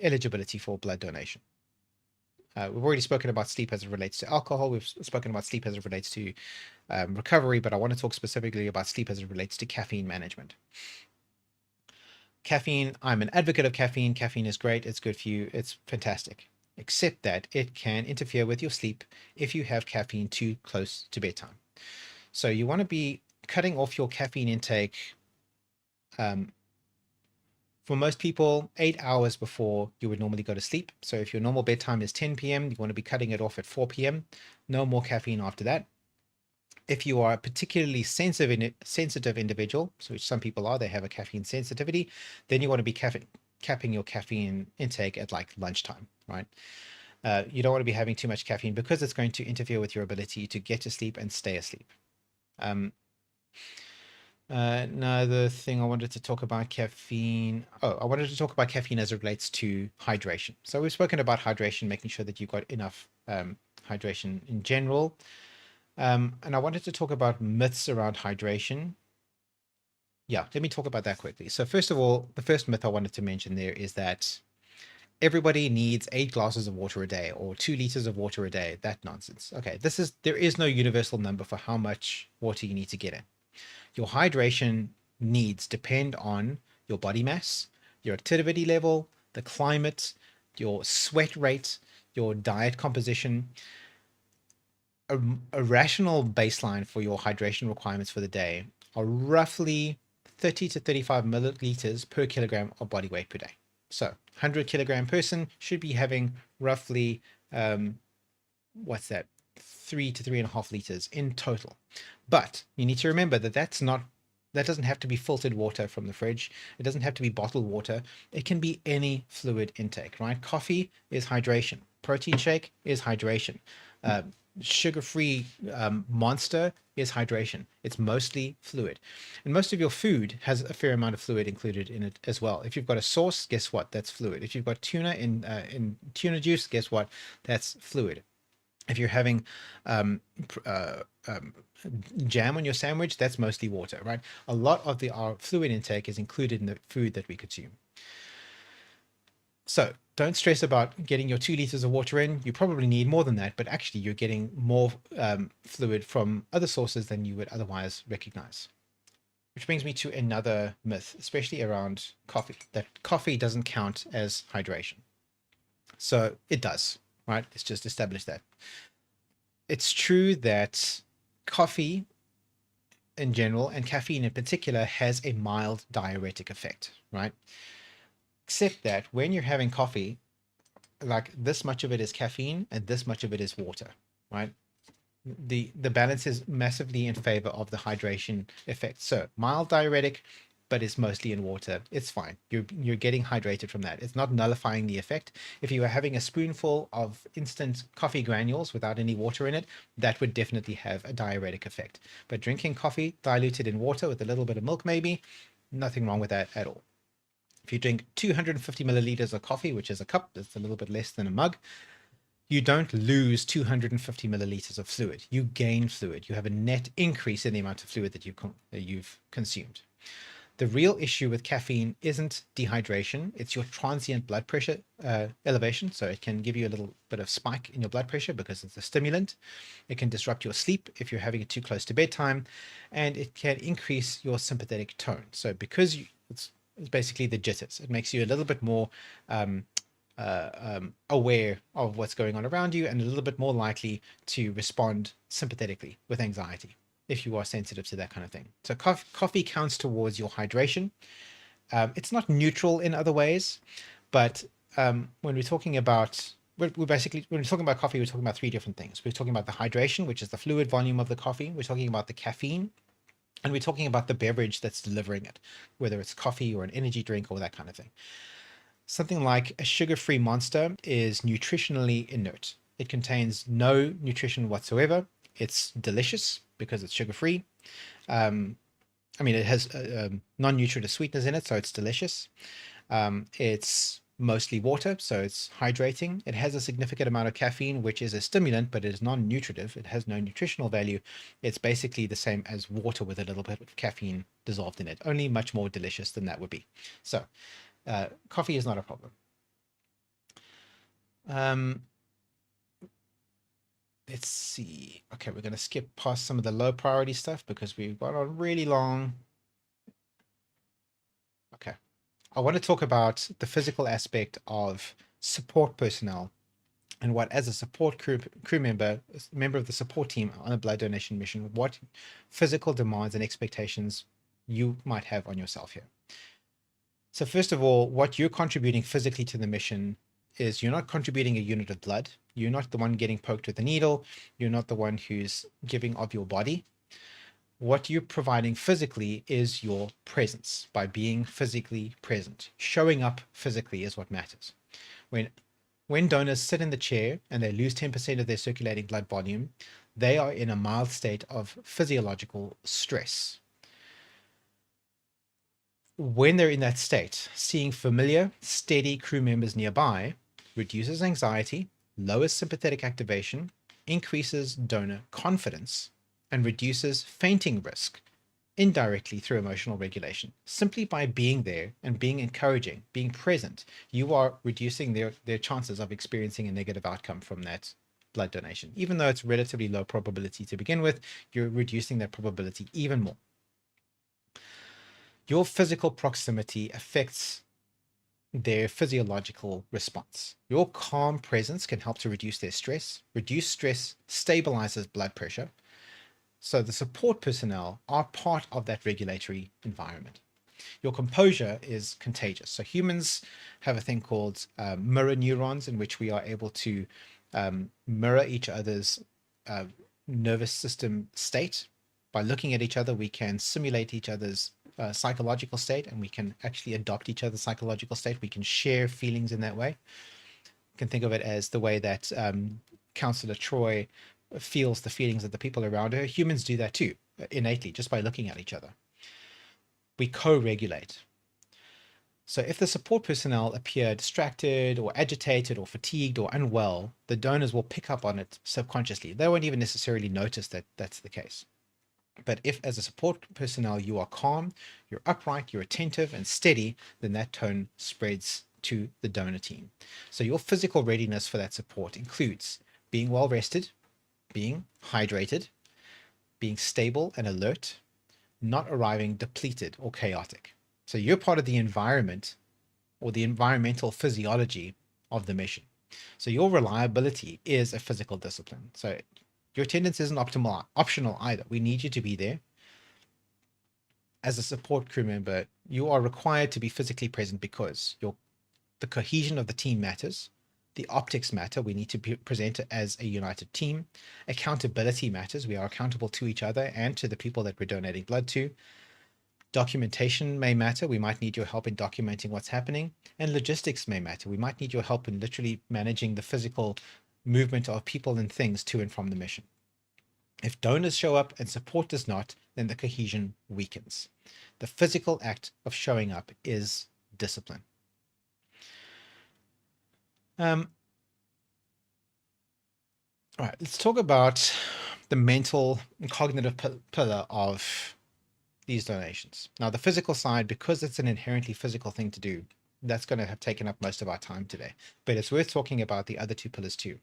eligibility for blood donation. We've already spoken about sleep as it relates to alcohol. We've spoken about sleep as it relates to recovery, but I want to talk specifically about sleep as it relates to caffeine management. Caffeine, I'm an advocate of caffeine. Caffeine is great. It's good for you. It's fantastic, except that it can interfere with your sleep if you have caffeine too close to bedtime. So you want to be cutting off your caffeine intake for most people 8 hours before you would normally go to sleep. So if your normal bedtime is 10 p.m., you want to be cutting it off at 4 p.m. No more caffeine after that. If you are a particularly sensitive individual, so which some people are, they have a caffeine sensitivity, then you want to be capping your caffeine intake at like lunchtime, right? You don't want to be having too much caffeine because it's going to interfere with your ability to get to sleep and stay asleep. Another thing I wanted to talk about caffeine. I wanted to talk about caffeine as it relates to hydration. So we've spoken about hydration, making sure that you've got enough hydration in general. And I wanted to talk about myths around hydration. Yeah, let me talk about that quickly. So first of all, the first myth I wanted to mention there is that everybody needs 8 glasses of water a day or 2 liters of water a day. That nonsense. Okay, there is no universal number for how much water you need to get in. Your hydration needs depend on your body mass, your activity level, the climate, your sweat rate, your diet composition. A rational baseline for your hydration requirements for the day are roughly 30 to 35 milliliters per kilogram of body weight per day. So 100 kilogram person should be having roughly, what's that? 3 to 3.5 liters in total. But you need to remember that that doesn't have to be filtered water from the fridge. It doesn't have to be bottled water. It can be any fluid intake, right? Coffee is hydration. Protein shake is hydration. Sugar-free Monster is hydration. It's mostly fluid. And most of your food has a fair amount of fluid included in it as well. If you've got a sauce, guess what? That's fluid. If you've got tuna in tuna juice, guess what? That's fluid. If you're having jam on your sandwich, that's mostly water, right? A lot of our fluid intake is included in the food that we consume. So don't stress about getting your 2 liters of water in. You probably need more than that, but actually you're getting more fluid from other sources than you would otherwise recognize. Which brings me to another myth, especially around coffee, that coffee doesn't count as hydration. So it does, right? Let's just establish that. It's true that coffee in general and caffeine in particular has a mild diuretic effect, right? Except that when you're having coffee, like this much of it is caffeine and this much of it is water, right? The balance is massively in favor of the hydration effect. So mild diuretic, but it's mostly in water. It's fine. You're getting hydrated from that. It's not nullifying the effect. If you were having a spoonful of instant coffee granules without any water in it, that would definitely have a diuretic effect. But drinking coffee diluted in water with a little bit of milk, maybe, nothing wrong with that at all. If you drink 250 milliliters of coffee, which is a cup, that's a little bit less than a mug, you don't lose 250 milliliters of fluid. You gain fluid. You have a net increase in the amount of fluid that you've consumed. The real issue with caffeine isn't dehydration. It's your transient blood pressure elevation. So it can give you a little bit of spike in your blood pressure because it's a stimulant. It can disrupt your sleep if you're having it too close to bedtime. And it can increase your sympathetic tone. So because it's basically the jitters, it makes you a little bit more aware of what's going on around you and a little bit more likely to respond sympathetically with anxiety if you are sensitive to that kind of thing. So coffee counts towards your hydration. It's not neutral in other ways, but when we're talking about when we're talking about coffee, we're talking about 3 different things. We're talking about the hydration, which is the fluid volume of the coffee. We're talking about the caffeine, and we're talking about the beverage that's delivering it, whether it's coffee or an energy drink or that kind of thing. Something like a sugar-free Monster is nutritionally inert. It contains no nutrition whatsoever. It's delicious because it's sugar-free. I mean, it has non-nutritive sweeteners in it, so it's delicious. It's mostly water, so it's hydrating. It has a significant amount of caffeine, which is a stimulant, but it is non-nutritive. It has no nutritional value. It's basically the same as water with a little bit of caffeine dissolved in it, only much more delicious than that would be. So coffee is not a problem. Let's see. Okay, we're going to skip past some of the low priority stuff because we've gone on really long. Okay. I want to talk about the physical aspect of support personnel and what, as a support crew member, member of the support team on a blood donation mission, what physical demands and expectations you might have on yourself here. So first of all, what you're contributing physically to the mission is you're not contributing a unit of blood. You're not the one getting poked with a needle. You're not the one who's giving of your body. What you're providing physically is your presence by being physically present. Showing up physically is what matters. When donors sit in the chair and they lose 10% of their circulating blood volume, they are in a mild state of physiological stress. When they're in that state, seeing familiar, steady crew members nearby reduces anxiety, lowers sympathetic activation, increases donor confidence, and reduces fainting risk indirectly through emotional regulation. Simply by being there and being encouraging, being present, you are reducing their chances of experiencing a negative outcome from that blood donation. Even though it's relatively low probability to begin with, you're reducing that probability even more. Your physical proximity affects their physiological response. Your calm presence can help to reduce their stress. Reduced stress stabilizes blood pressure. So the support personnel are part of that regulatory environment. Your composure is contagious. So humans have a thing called mirror neurons, in which we are able to mirror each other's uh, nervous system state. By looking at each other, we can simulate each other's psychological state, and we can actually adopt each other's psychological state. We can share feelings in that way. You can think of it as the way that Counselor Troy feels the feelings of the people around her. Humans do that too, innately, just by looking at each other. We co-regulate. So if the support personnel appear distracted or agitated or fatigued or unwell, the donors will pick up on it subconsciously. They won't even necessarily notice that that's the case. But if as a support personnel you are calm, you're upright, you're attentive and steady, then that tone spreads to the donor team. So your physical readiness for that support includes being well rested, being hydrated, being stable and alert, not arriving depleted or chaotic. So you're part of the environment or the environmental physiology of the mission. So your reliability is a physical discipline. So your attendance isn't optional either. We need you to be there. As a support crew member, you are required to be physically present because the cohesion of the team matters. The optics matter. We need to be presented as a united team. Accountability matters. We are accountable to each other and to the people that we're donating blood to. Documentation may matter. We might need your help in documenting what's happening. And logistics may matter. We might need your help in literally managing the physical movement of people and things to and from the mission. If donors show up and support does not, then the cohesion weakens. The physical act of showing up is discipline. All right, let's talk about the mental and cognitive pillar of these donations. Now, the physical side, because it's an inherently physical thing to do, that's going to have taken up most of our time today. But it's worth talking about the other two pillars too.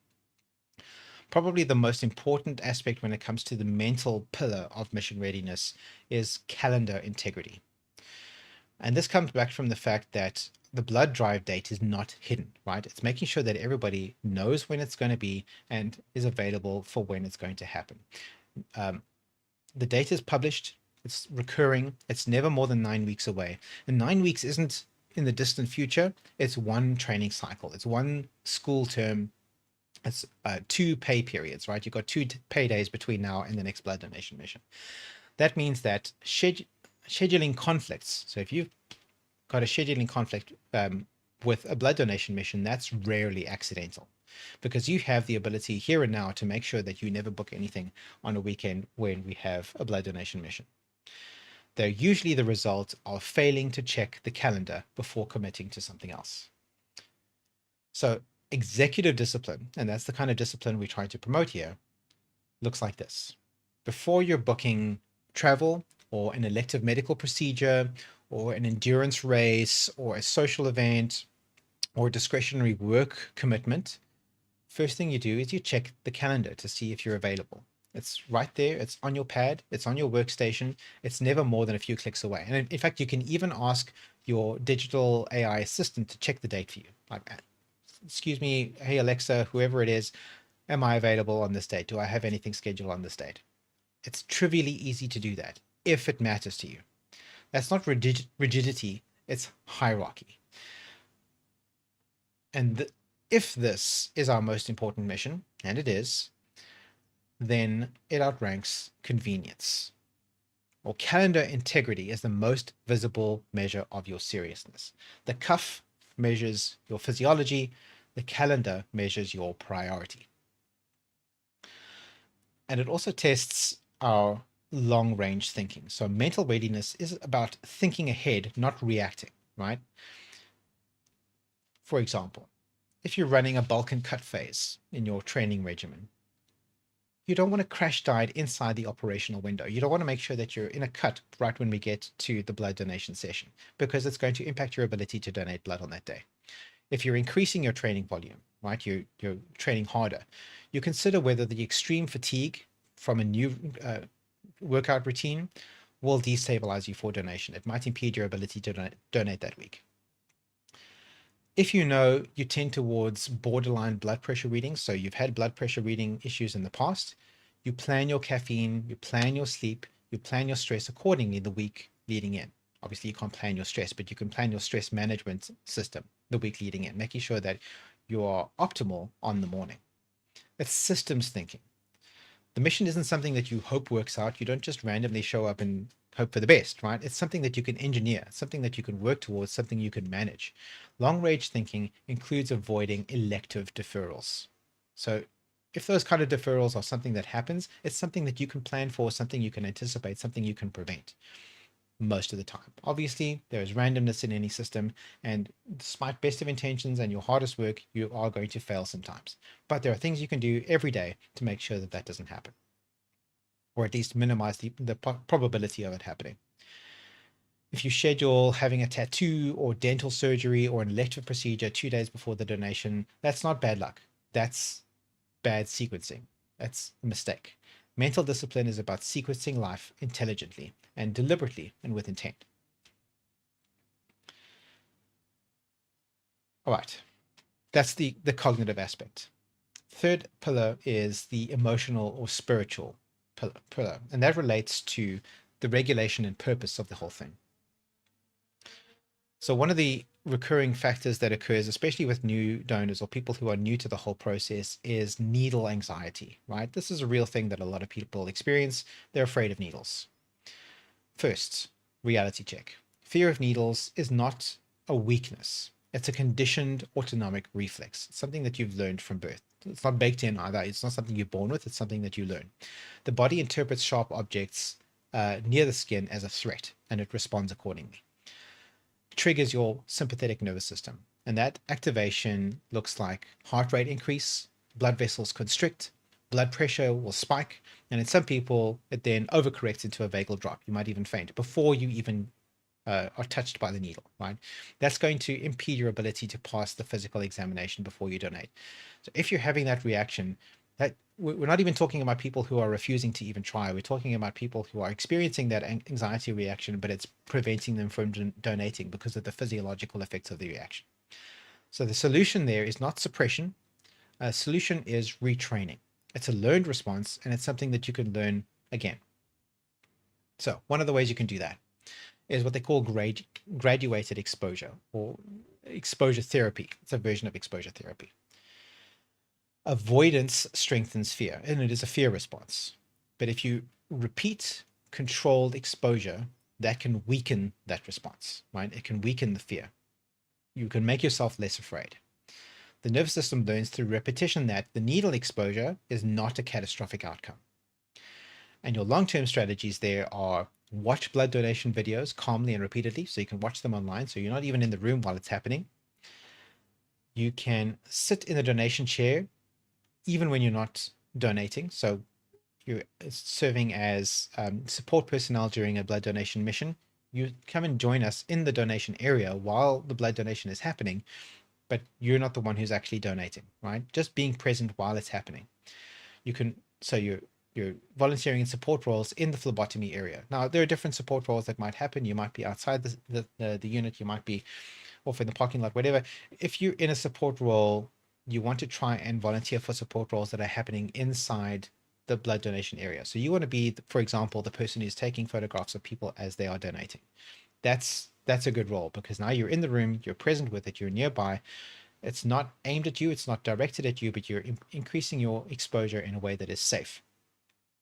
Probably the most important aspect when it comes to the mental pillar of mission readiness is calendar integrity. And this comes back from the fact that the blood drive date is not hidden, right? It's making sure that everybody knows when it's going to be and is available for when it's going to happen. The date is published, it's recurring, it's never more than 9 weeks away. And 9 weeks isn't in the distant future, it's one training cycle, it's one school term, it's 2 pay periods, right? You've got 2 pay days between now and the next blood donation mission. That means that scheduling conflicts, so if you've got a scheduling conflict with a blood donation mission, that's rarely accidental, because you have the ability here and now to make sure that you never book anything on a weekend when we have a blood donation mission. They're usually the result of failing to check the calendar before committing to something else. So executive discipline, and that's the kind of discipline we try to promote here, looks like this. Before you're booking travel or an elective medical procedure or an endurance race or a social event or a discretionary work commitment, first thing you do is you check the calendar to see if you're available. It's right there. It's on your pad. It's on your workstation. It's never more than a few clicks away. And in fact, you can even ask your digital AI assistant to check the date for you. Like, excuse me, hey Alexa, whoever it is, am I available on this date? Do I have anything scheduled on this date? It's trivially easy to do that if it matters to you. That's not rigidity, it's hierarchy. And if this is our most important mission, and it is, then it outranks convenience. Or calendar integrity is the most visible measure of your seriousness. The cuff measures your physiology, the calendar measures your priority. And it also tests our long-range thinking. So mental readiness is about thinking ahead, not reacting, right? For example, if you're running a bulk and cut phase in your training regimen, You don't want to crash diet inside the operational window. You don't want to make sure that you're in a cut right when we get to the blood donation session, because it's going to impact your ability to donate blood on that day. If you're increasing your training volume, right, you're training harder, you consider whether the extreme fatigue from a new workout routine will destabilize you for donation. It might impede your ability to donate that week. If you know you tend towards borderline blood pressure readings, so you've had blood pressure reading issues in the past, you plan your caffeine, you plan your sleep, you plan your stress accordingly the week leading in. Obviously, you can't plan your stress, but you can plan your stress management system the week leading in, making sure that you are optimal on the morning. It's systems thinking. The mission isn't something that you hope works out. You don't just randomly show up and hope for the best, right? It's something that you can engineer, something that you can work towards, something you can manage. Long range thinking includes avoiding elective deferrals. So if those kind of deferrals are something that happens, it's something that you can plan for, something you can anticipate, something you can prevent most of the time. Obviously, there is randomness in any system, and despite best of intentions and your hardest work, you are going to fail sometimes. But there are things you can do every day to make sure that that doesn't happen, or at least minimize the probability of it happening. If you schedule having a tattoo or dental surgery or an elective procedure 2 days before the donation, that's not bad luck. That's bad sequencing. That's a mistake. Mental discipline is about sequencing life intelligently and deliberately and with intent. All right, that's the cognitive aspect. Third pillar is the emotional or spiritual pillar, and that relates to the regulation and purpose of the whole thing. So one of the recurring factors that occurs, especially with new donors or people who are new to the whole process, is needle anxiety, right? This is a real thing that a lot of people experience. They're afraid of needles. First, reality check. Fear of needles is not a weakness. It's a conditioned autonomic reflex. It's something that you've learned from birth. It's not baked in either. It's not something you're born with. It's something that you learn. The body interprets sharp objects near the skin as a threat, and it responds accordingly. Triggers your sympathetic nervous system, and that activation looks like heart rate increase, blood vessels constrict, blood pressure will spike, and in some people it then overcorrects into a vagal drop. You might even faint before you even are touched by the needle, right? That's going to impede your ability to pass the physical examination before you donate. So if you're having that reaction, that we're not even talking about people who are refusing to even try. We're talking about people who are experiencing that anxiety reaction, but it's preventing them from donating because of the physiological effects of the reaction. So the solution there is not suppression. A solution is retraining. It's a learned response, and it's something that you can learn again. So one of the ways you can do that is what they call graduated exposure, or exposure therapy. It's a version of exposure therapy. Avoidance strengthens fear, and it is a fear response. But if you repeat controlled exposure, that can weaken that response, right? It can weaken the fear. You can make yourself less afraid. The nervous system learns through repetition that the needle exposure is not a catastrophic outcome. And your long-term strategies there are watch blood donation videos calmly and repeatedly, so you can watch them online, so you're not even in the room while it's happening. You can sit in the donation chair even when you're not donating. So you're serving as support personnel during a blood donation mission. You come and join us in the donation area while the blood donation is happening, but you're not the one who's actually donating, right? Just being present while it's happening. You can, so you're volunteering in support roles in the phlebotomy area. Now, there are different support roles that might happen. You might be outside the unit. You might be off in the parking lot, whatever. If you're in a support role, you want to try and volunteer for support roles that are happening inside the blood donation area. So you want to be, for example, the person who's taking photographs of people as they are donating. That's a good role, because now you're in the room, you're present with it, you're nearby. It's not aimed at you, it's not directed at you, but you're increasing your exposure in a way that is safe.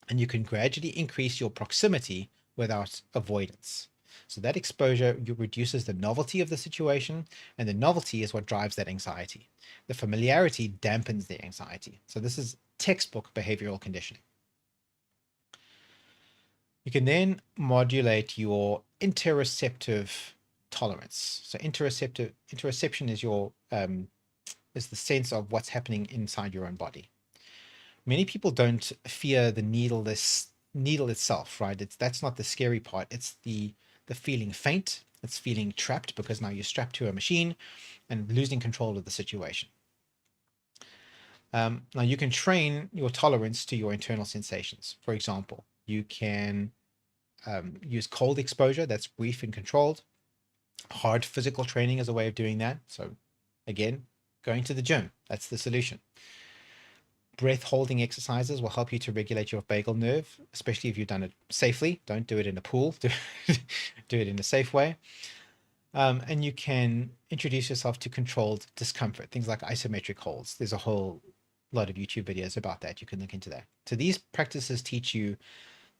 And you can gradually increase your proximity without avoidance. So that exposure reduces the novelty of the situation, and the novelty is what drives that anxiety. The familiarity dampens the anxiety. So this is textbook behavioral conditioning. You can then modulate your interoceptive tolerance. So interoception is your is the sense of what's happening inside your own body. Many people don't fear the needle itself, right? That's not the scary part. It's the feeling faint. It's feeling trapped because now you're strapped to a machine and losing control of the situation. Now you can train your tolerance to your internal sensations. For example, you can use cold exposure that's brief and controlled. Hard physical training is a way of doing that. So again, going to the gym, that's the solution. Breath holding exercises will help you to regulate your vagal nerve, especially if you've done it safely. Don't do it in a pool. Do it in a safe way. And you can introduce yourself to controlled discomfort, things like isometric holds. There's a whole lot of YouTube videos about that. You can look into that. So these practices teach you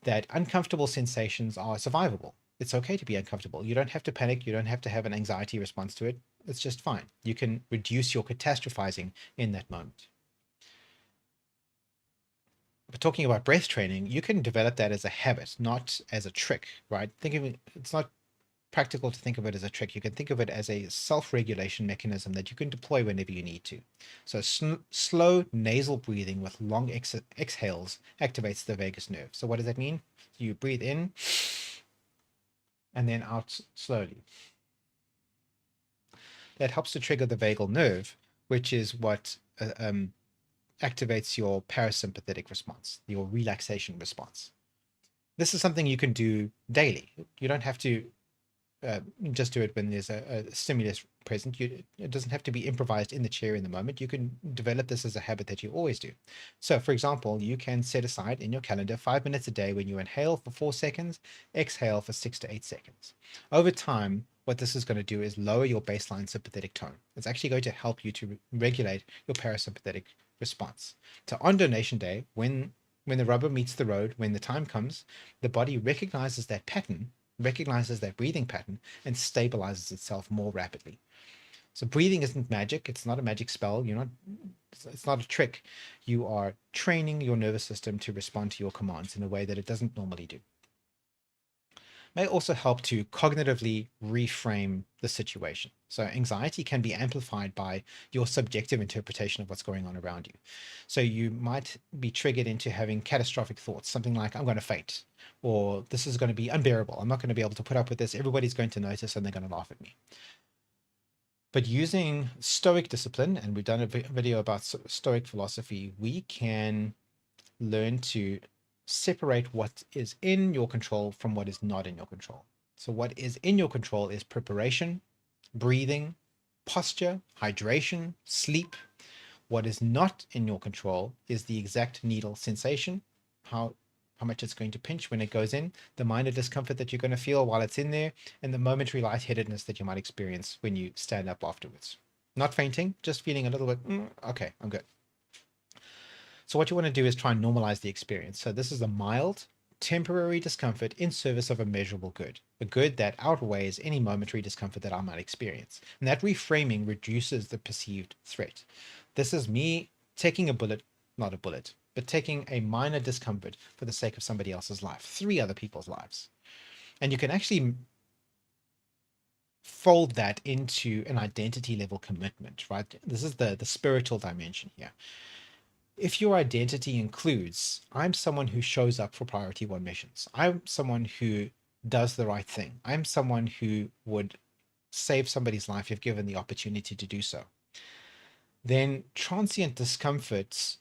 that uncomfortable sensations are survivable. It's okay to be uncomfortable. You don't have to panic. You don't have to have an anxiety response to it. It's just fine. You can reduce your catastrophizing in that moment. But talking about breath training, you can develop that as a habit, not as a trick, right? Think of it, it's not practical to think of it as a trick. You can think of it as a self-regulation mechanism that you can deploy whenever you need to. So slow nasal breathing with long exhales activates the vagus nerve. So what does that mean? You breathe in and then out slowly. That helps to trigger the vagal nerve, which is what activates your parasympathetic response, your relaxation response. This is something you can do daily. You don't have to just do it when there's a stimulus present. It doesn't have to be improvised in the chair in the moment. You can develop this as a habit that you always do. So for example, you can set aside in your calendar 5 minutes a day when you inhale for 4 seconds, exhale for 6 to 8 seconds. Over time, what this is going to do is lower your baseline sympathetic tone. It's actually going to help you to regulate your parasympathetic response. So on donation day, when the rubber meets the road, when the time comes, the body recognizes that pattern, recognizes that breathing pattern, and stabilizes itself more rapidly. So breathing isn't magic. It's not a magic spell. It's not a trick. You are training your nervous system to respond to your commands in a way that it doesn't normally do. May also help to cognitively reframe the situation. So anxiety can be amplified by your subjective interpretation of what's going on around you. So you might be triggered into having catastrophic thoughts, something like, I'm going to faint, or this is going to be unbearable. I'm not going to be able to put up with this. Everybody's going to notice and they're going to laugh at me. But using Stoic discipline, and we've done a video about Stoic philosophy, we can learn to separate what is in your control from what is not in your control. So what is in your control is preparation, breathing, posture, hydration, sleep. What is not in your control is the exact needle sensation, how much it's going to pinch when it goes in, the minor discomfort that you're going to feel while it's in there, and the momentary lightheadedness that you might experience when you stand up afterwards. Not fainting, just feeling a little bit, okay, I'm good. So what you want to do is try and normalize the experience. So this is a mild, temporary discomfort in service of a measurable good, a good that outweighs any momentary discomfort that I might experience. And that reframing reduces the perceived threat. This is me taking a bullet, not a bullet, but taking a minor discomfort for the sake of somebody else's life, 3 other people's lives. And you can actually fold that into an identity level commitment, right? This is the spiritual dimension here. If your identity includes, I'm someone who shows up for priority 1 missions, I'm someone who does the right thing, I'm someone who would save somebody's life if given the opportunity to do so, then transient discomfort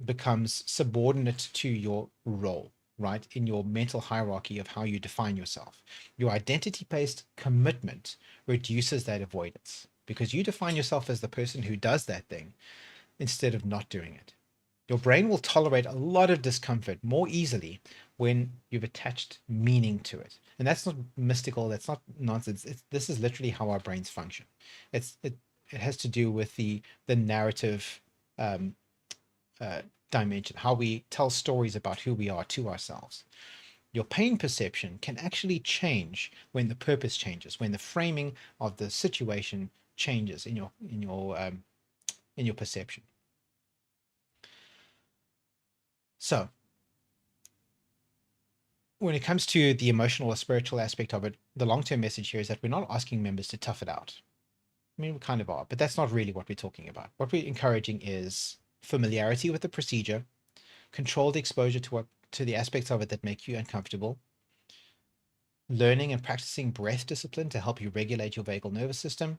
becomes subordinate to your role, right? In your mental hierarchy of how you define yourself. Your identity-based commitment reduces that avoidance because you define yourself as the person who does that thing instead of not doing it. Your brain will tolerate a lot of discomfort more easily when you've attached meaning to it. And that's not mystical. That's not nonsense. This is literally how our brains function. It has to do with the narrative dimension, how we tell stories about who we are to ourselves. Your pain perception can actually change when the purpose changes, when the framing of the situation changes in your perception. So when it comes to the emotional or spiritual aspect of it, the long-term message here is that we're not asking members to tough it out. I mean, we kind of are, but that's not really what we're talking about. What we're encouraging is familiarity with the procedure, controlled exposure to the aspects of it that make you uncomfortable, learning and practicing breath discipline to help you regulate your vagal nervous system,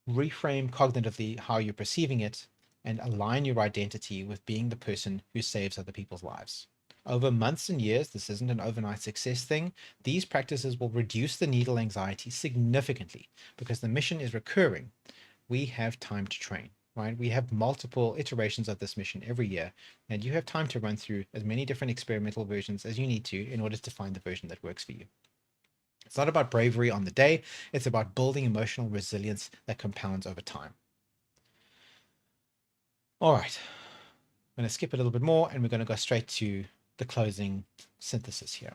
reframe cognitively how you're perceiving it, and align your identity with being the person who saves other people's lives. Over months and years, this isn't an overnight success thing. These practices will reduce the needle anxiety significantly because the mission is recurring. We have time to train, right? We have multiple iterations of this mission every year, and you have time to run through as many different experimental versions as you need to in order to find the version that works for you. It's not about bravery on the day. It's about building emotional resilience that compounds over time. All right. I'm going to skip a little bit more and we're going to go straight to the closing synthesis here.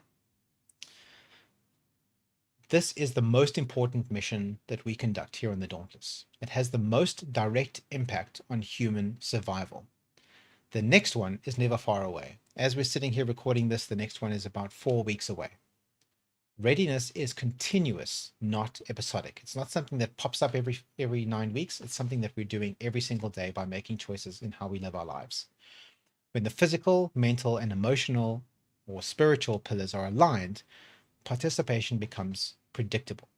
This is the most important mission that we conduct here on the Dauntless. It has the most direct impact on human survival. The next one is never far away. As we're sitting here recording this, the next one is about 4 weeks away. Readiness is continuous, not episodic. It's not something that pops up every 9 weeks. It's something that we're doing every single day by making choices in how we live our lives. When the physical, mental, and emotional or spiritual pillars are aligned, participation becomes predictable,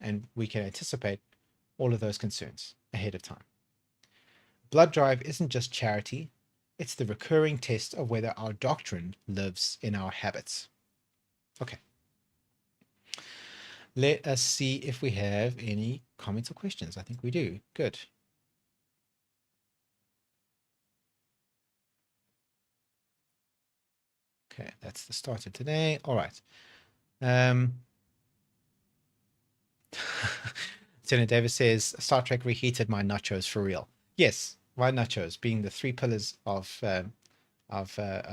and we can anticipate all of those concerns ahead of time. Blood drive isn't just charity, it's the recurring test of whether our doctrine lives in our habits. Okay. Let us see if we have any comments or questions. I think we do. Good. Okay, that's the start of today. All right. Lieutenant Davis says, Star Trek reheated my nachos for real. Yes, my nachos being the 3 pillars of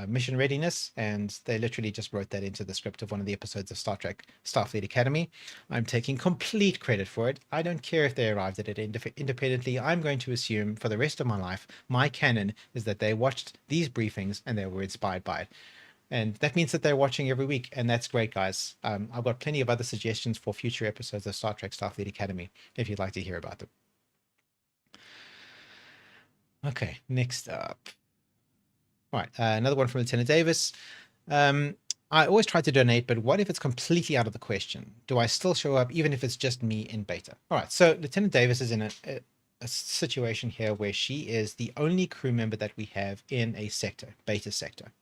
mission readiness, and they literally just wrote that into the script of one of the episodes of Star Trek Starfleet Academy. I'm taking complete credit for it. I don't care if they arrived at it independently. I'm going to assume for the rest of my life, my canon is that they watched these briefings and they were inspired by it. And that means that they're watching every week, and that's great, guys. I've got plenty of other suggestions for future episodes of Star Trek Starfleet Academy, if you'd like to hear about them. Okay, next up. All right, another one from Lieutenant Davis. I always try to donate, but what if it's completely out of the question? Do I still show up even if it's just me in beta? All right, so Lieutenant Davis is in a situation here where she is the only crew member that we have in a sector, beta sector.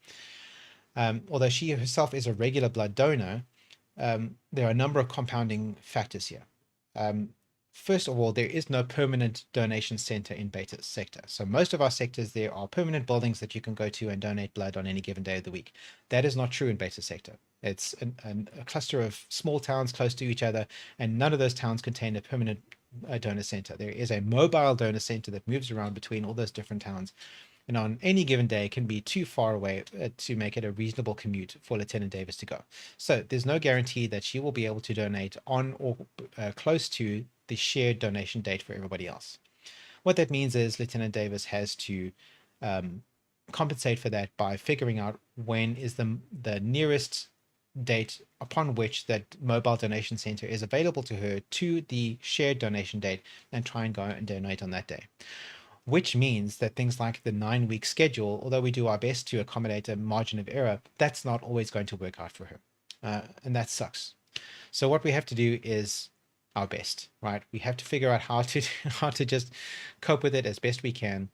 Although she herself is a regular blood donor, there are a number of compounding factors here. First of all, there is no permanent donation center in beta sector. So most of our sectors, there are permanent buildings that you can go to and donate blood on any given day of the week. That is not true in beta sector. It's a cluster of small towns close to each other, and none of those towns contain a permanent donor center. There is a mobile donor center that moves around between all those different towns, and on any given day can be too far away to make it a reasonable commute for Lieutenant Davis to go. So there's no guarantee that she will be able to donate on or close to the shared donation date for everybody else. What that means is Lieutenant Davis has to compensate for that by figuring out when is the nearest date upon which that mobile donation center is available to her to the shared donation date, and try and go and donate on that day. Which means that things like the 9-week schedule, although we do our best to accommodate a margin of error, that's not always going to work out for her. And that sucks. So what we have to do is our best, right? We have to figure out how to just cope with it as best we can,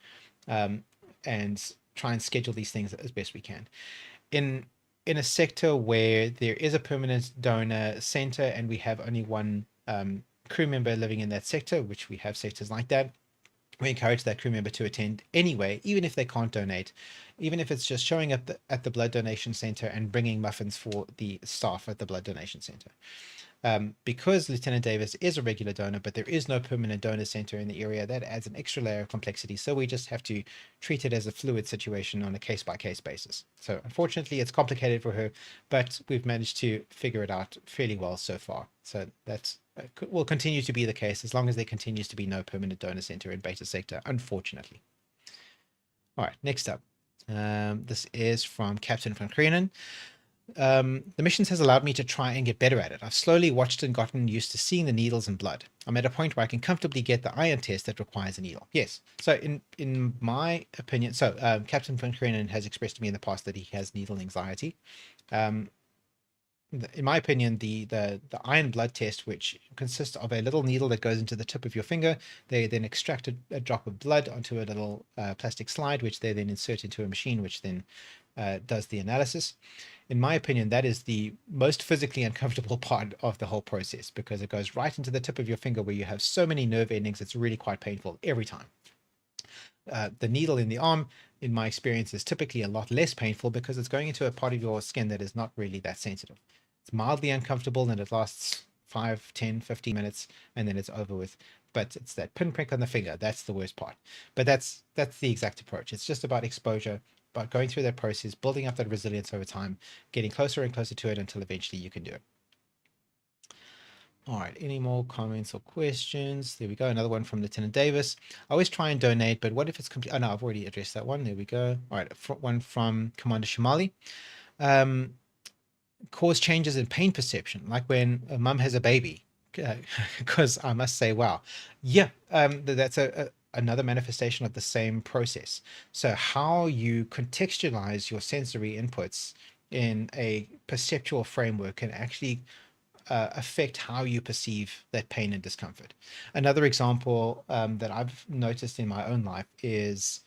and try and schedule these things as best we can. In a sector where there is a permanent donor center and we have only one crew member living in that sector, which we have sectors like that, we encourage that crew member to attend anyway, even if they can't donate, even if it's just showing up at the blood donation center and bringing muffins for the staff at the blood donation center. Because Lieutenant Davis is a regular donor, but there is no permanent donor center in the area, that adds an extra layer of complexity. So we just have to treat it as a fluid situation on a case-by-case basis. So unfortunately, it's complicated for her, but we've managed to figure it out fairly well so far. So that's will continue to be the case as long as there continues to be no permanent donor center in beta sector, unfortunately. All right, next up. This is from Captain van Krienen. The missions has allowed me to try and get better at it. I've slowly watched and gotten used to seeing the needles and blood. I'm at a point where I can comfortably get the iron test that requires a needle. Yes. So in my opinion, Captain Van Krenen has expressed to me in the past that he has needle anxiety. Um, in my opinion, the iron blood test, which consists of a little needle that goes into the tip of your finger, they then extract a drop of blood onto a little plastic slide, which they then insert into a machine, which then does the analysis. In my opinion, that is the most physically uncomfortable part of the whole process, because it goes right into the tip of your finger where you have so many nerve endings. It's really quite painful every time. The needle in the arm, in my experience, is typically a lot less painful because it's going into a part of your skin that is not really that sensitive. It's mildly uncomfortable and it lasts 5, 10, 15 minutes and then it's over with. But it's that pinprick on the finger. That's the worst part. But that's the exact approach. It's just about exposure, about going through that process, building up that resilience over time, getting closer and closer to it until eventually you can do it. All right, any more comments or questions? There we go. Another one from Lieutenant Davis. I always try and donate, but what if it's complete? Oh, no, I've already addressed that one. There we go. All right, one from Commander Shamali. Cause changes in pain perception, like when a mum has a baby. Because I must say, wow. Yeah, that's another manifestation of the same process. So how you contextualize your sensory inputs in a perceptual framework can actually affect how you perceive that pain and discomfort. Another example that I've noticed in my own life is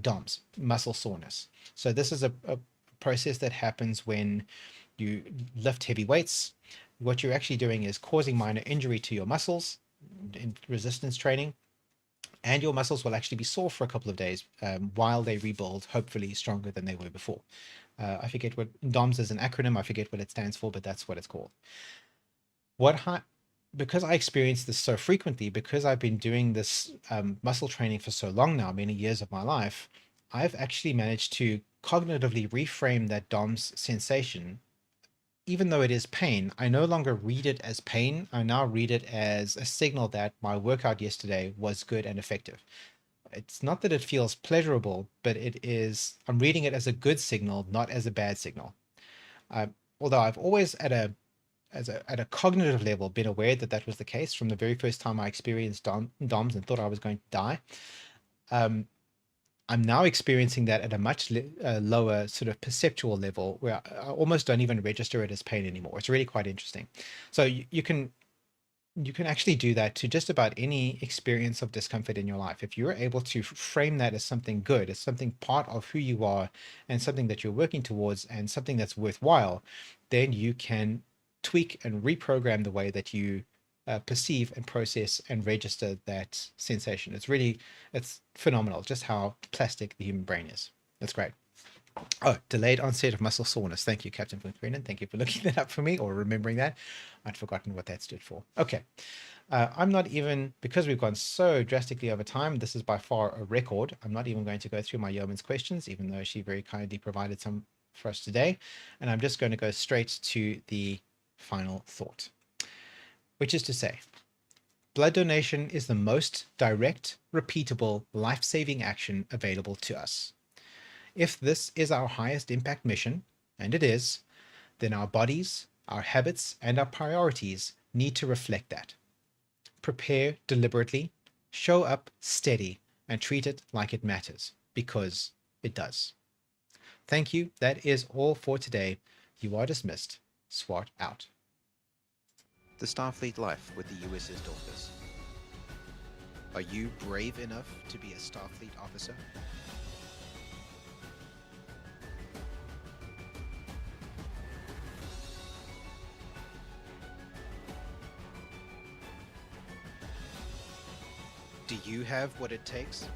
DOMS, muscle soreness. So this is a process that happens when you lift heavy weights. What you're actually doing is causing minor injury to your muscles in resistance training, and your muscles will actually be sore for a couple of days while they rebuild, hopefully stronger than they were before. I forget what DOMS is an acronym. I forget what it stands for, but that's what it's called. Because I experience this so frequently, because I've been doing this muscle training for so long now, many years of my life, I've actually managed to cognitively reframe that DOMS sensation. Even though it is pain, I no longer read it as pain. I now read it as a signal that my workout yesterday was good and effective. It's not that it feels pleasurable, but I'm reading it as a good signal, not as a bad signal. Although I've always at a cognitive level been aware that that was the case from the very first time I experienced DOMS and thought I was going to die. I'm now experiencing that at a much lower sort of perceptual level, where I almost don't even register it as pain anymore. It's really quite interesting. So you can actually do that to just about any experience of discomfort in your life. If you're able to frame that as something good, as something part of who you are and something that you're working towards and something that's worthwhile, then you can tweak and reprogram the way that you perceive and process and register that sensation. It's phenomenal just how plastic the human brain is. That's great. Oh, delayed onset of muscle soreness. Thank you, Captain Van Krenen. Thank you for looking that up for me or remembering that. I'd forgotten what that stood for. Okay. I'm not even, because we've gone so drastically over time, this is by far a record. I'm not even going to go through my yeoman's questions, even though she very kindly provided some for us today. And I'm just going to go straight to the final thought, which is to say, blood donation is the most direct, repeatable, life-saving action available to us. If this is our highest impact mission, and it is, then our bodies, our habits, and our priorities need to reflect that. Prepare deliberately, show up steady, and treat it like it matters, because it does. Thank you. That is all for today. You are dismissed. SWAT out. The Starfleet life with the USS Dauntless. Are you brave enough to be a Starfleet officer? Do you have what it takes